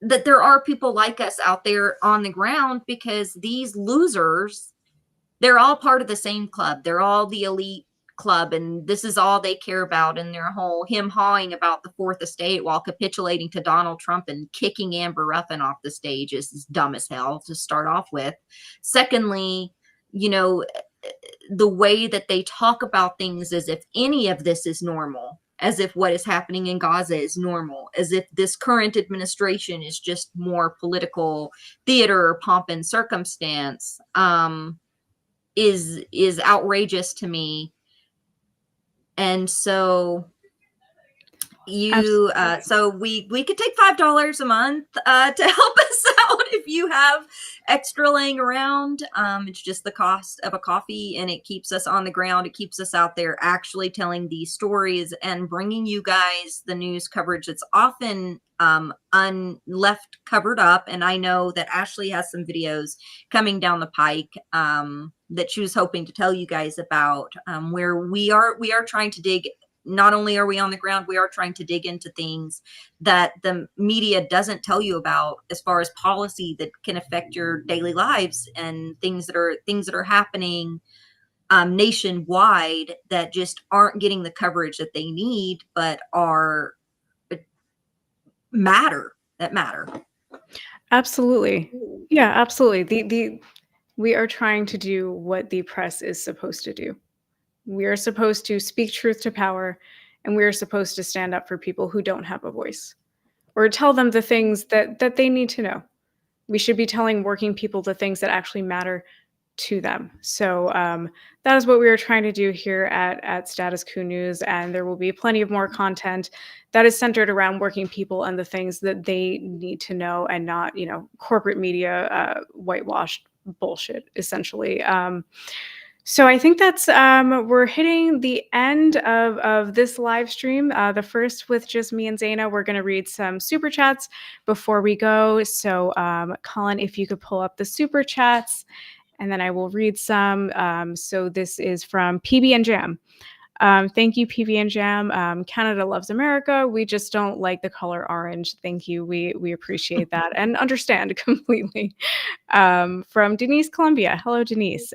that there are people like us out there on the ground, because these losers, they're all part of the same club. They're all the elite club, and this is all they care about. And their whole hawing about the fourth estate while capitulating to Donald Trump and kicking Amber Ruffin off the stage is dumb as hell to start off with. Secondly, you know, the way that they talk about things as if any of this is normal, as if what is happening in Gaza is normal, as if this current administration is just more political theater or pomp and circumstance, is outrageous to me. And so so we could take $5 a month to help us out if you have extra laying around. It's just the cost of a coffee, and it keeps us on the ground. It keeps us out there actually telling these stories and bringing you guys the news coverage that's often left covered up. And I know that Ashley has some videos coming down the pike that she was hoping to tell you guys about, where we are trying to dig. Not only are we on the ground, we are trying to dig into things that the media doesn't tell you about, as far as policy that can affect your daily lives, and things that are happening nationwide that just aren't getting the coverage that they need, but matter. Absolutely. Yeah, absolutely. We are trying to do what the press is supposed to do. We are supposed to speak truth to power, and we are supposed to stand up for people who don't have a voice, or tell them the things that they need to know. We should be telling working people the things that actually matter to them. So that is what we are trying to do here at Status Coup News, and there will be plenty of more content that is centered around working people and the things that they need to know, and not, corporate media whitewashed bullshit, essentially. So I think that's we're hitting the end of this live stream. The first with just me and Zaina. We're going to read some super chats before we go. So Colin, if you could pull up the super chats, and then I will read some. So this is from PB and Jam. Thank you, PB and Jam. Canada loves America. We just don't like the color orange. Thank you. We appreciate that and understand completely. From Denise Columbia. Hello, Denise.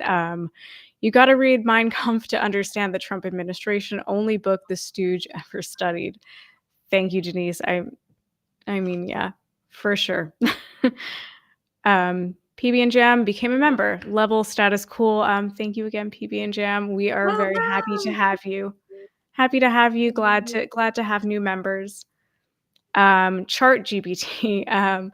You got to read Mein Kampf to understand the Trump administration. Only book the stooge ever studied. Thank you, Denise. I mean, yeah, for sure. PB and Jam became a member. Level status cool. Thank you again, PB and Jam. We are very happy to have you. Happy to have you. Glad to have new members. Chart GBT.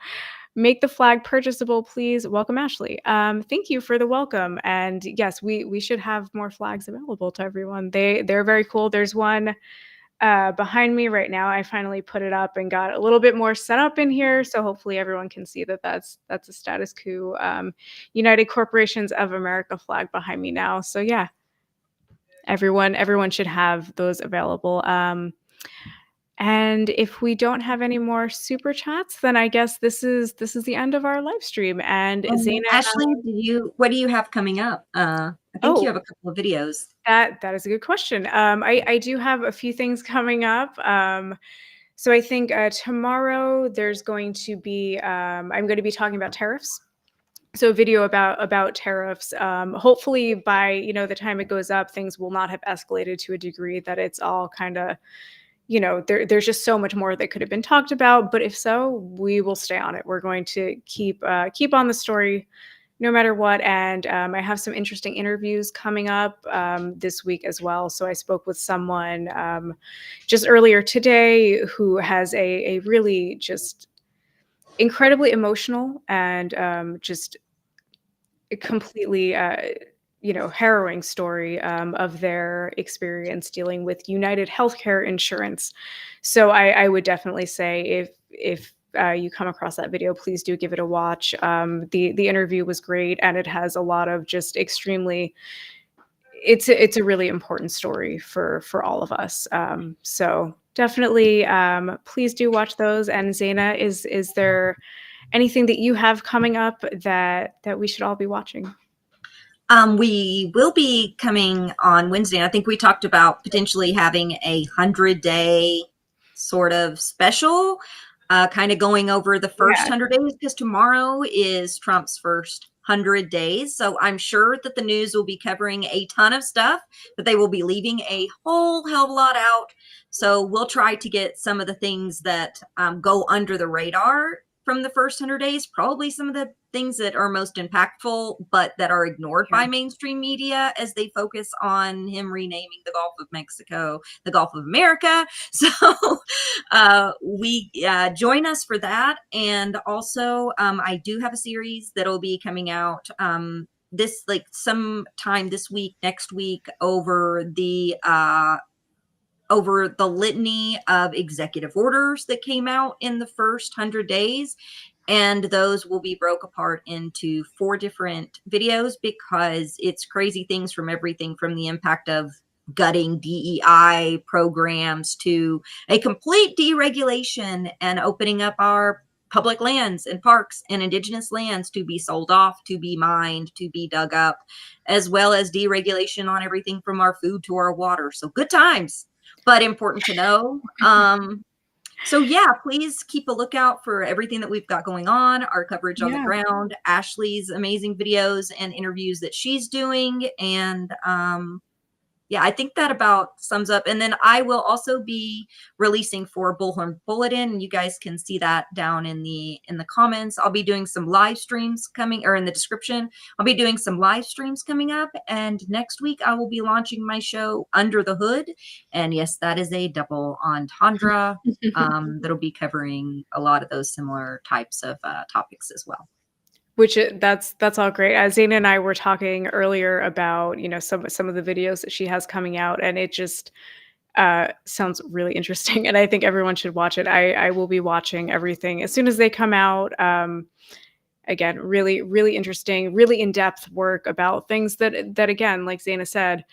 Make the flag purchasable, please. Welcome, Ashley. Thank you for the welcome. And yes, we should have more flags available to everyone. They're very cool. There's one behind me right now. I finally put it up and got a little bit more set up in here, so hopefully everyone can see that that's a Status Coup United Corporations of America flag behind me now. So yeah, everyone should have those available. And if we don't have any more super chats, then I guess this is the end of our live stream. And Zaina, Ashley, what do you have coming up? I think you have a couple of videos. That is a good question. I do have a few things coming up. So I think tomorrow there's going to be I'm going to be talking about tariffs. So a video about tariffs. Hopefully by the time it goes up, things will not have escalated to a degree that it's all kind of there's just so much more that could have been talked about. But if so, we will stay on it. We're going to keep on the story no matter what. And I have some interesting interviews coming up this week as well. So I spoke with someone just earlier today who has a really just incredibly emotional and just completely harrowing story of their experience dealing with United Healthcare Insurance. So I would definitely say if you come across that video, please do give it a watch. The interview was great, and it has a lot of just extremely it's a really important story for all of us. So definitely, please do watch those. And Zaina, is there anything that you have coming up that we should all be watching? We will be coming on Wednesday. I think we talked about potentially having a 100-day sort of special, kind of going over the first 100 days, because tomorrow is Trump's first 100 days. So I'm sure that the news will be covering a ton of stuff, but they will be leaving a whole hell of a lot out. So we'll try to get some of the things that go under the radar from the first 100 days, probably some of the things that are most impactful, but that are ignored by mainstream media as they focus on him renaming the Gulf of Mexico the Gulf of America. So we join us for that. And also, I do have a series that'll be coming out this sometime this week, next week, over the litany of executive orders that came out in the first 100 days. And those will be broke apart into 4 different videos, because it's crazy things from everything from the impact of gutting DEI programs to a complete deregulation and opening up our public lands and parks and indigenous lands to be sold off, to be mined, to be dug up, as well as deregulation on everything from our food to our water. So good times, but important to know. So yeah, please keep a lookout for everything that we've got going on, our coverage on the ground, Ashley's amazing videos and interviews that she's doing. And yeah, I think that about sums up. And then I will also be releasing for Bullhorn Bulletin, and you guys can see that down in the comments. I'll be doing some live streams coming, or in the description. I'll be doing some live streams coming up, and next week I will be launching my show Under the Hood. And yes, that is a double entendre that'll be covering a lot of those similar types of topics as well. Which that's all great. Zaina and I were talking earlier about, some of the videos that she has coming out, and it just sounds really interesting. And I think everyone should watch it. I will be watching everything as soon as they come out. Again, really, really interesting, really in-depth work about things that again, like Zaina said,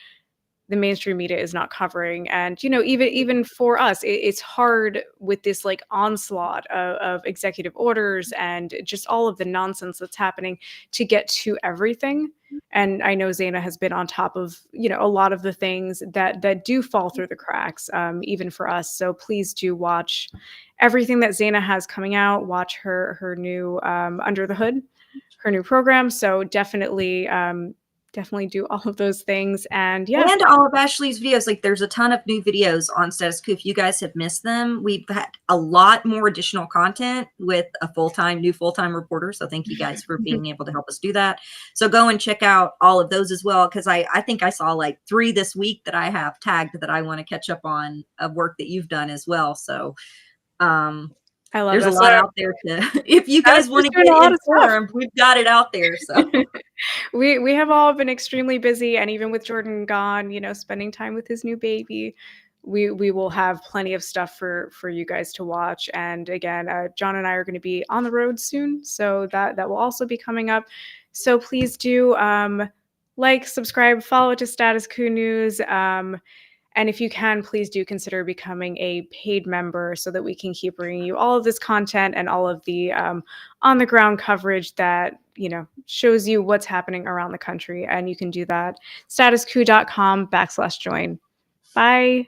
the mainstream media is not covering. And, even for us, it's hard with this like onslaught of executive orders and just all of the nonsense that's happening to get to everything. And I know Zaina has been on top of, a lot of the things that do fall through the cracks, even for us. So please do watch everything that Zaina has coming out. Watch her new Under the Hood, her new program. So definitely do all of those things. And and all of Ashley's videos. Like, there's a ton of new videos on Status Coup. If you guys have missed them, we've had a lot more additional content with a new full-time reporter. So thank you guys for being able to help us do that. So go and check out all of those as well, because I think I saw like 3 this week that I have tagged that I want to catch up on, of work that you've done as well. So I love there's that. a lot out there if you guys want to get informed, we've got it out there. So we have all been extremely busy, and even with Jordan gone, spending time with his new baby, we will have plenty of stuff for you guys to watch. And again, John and I are going to be on the road soon, so that will also be coming up. So please do like, subscribe, follow to Status Coup News. And if you can, please do consider becoming a paid member so that we can keep bringing you all of this content and all of the on-the-ground coverage that, shows you what's happening around the country. And you can do that, statuscoup.com/join. Bye.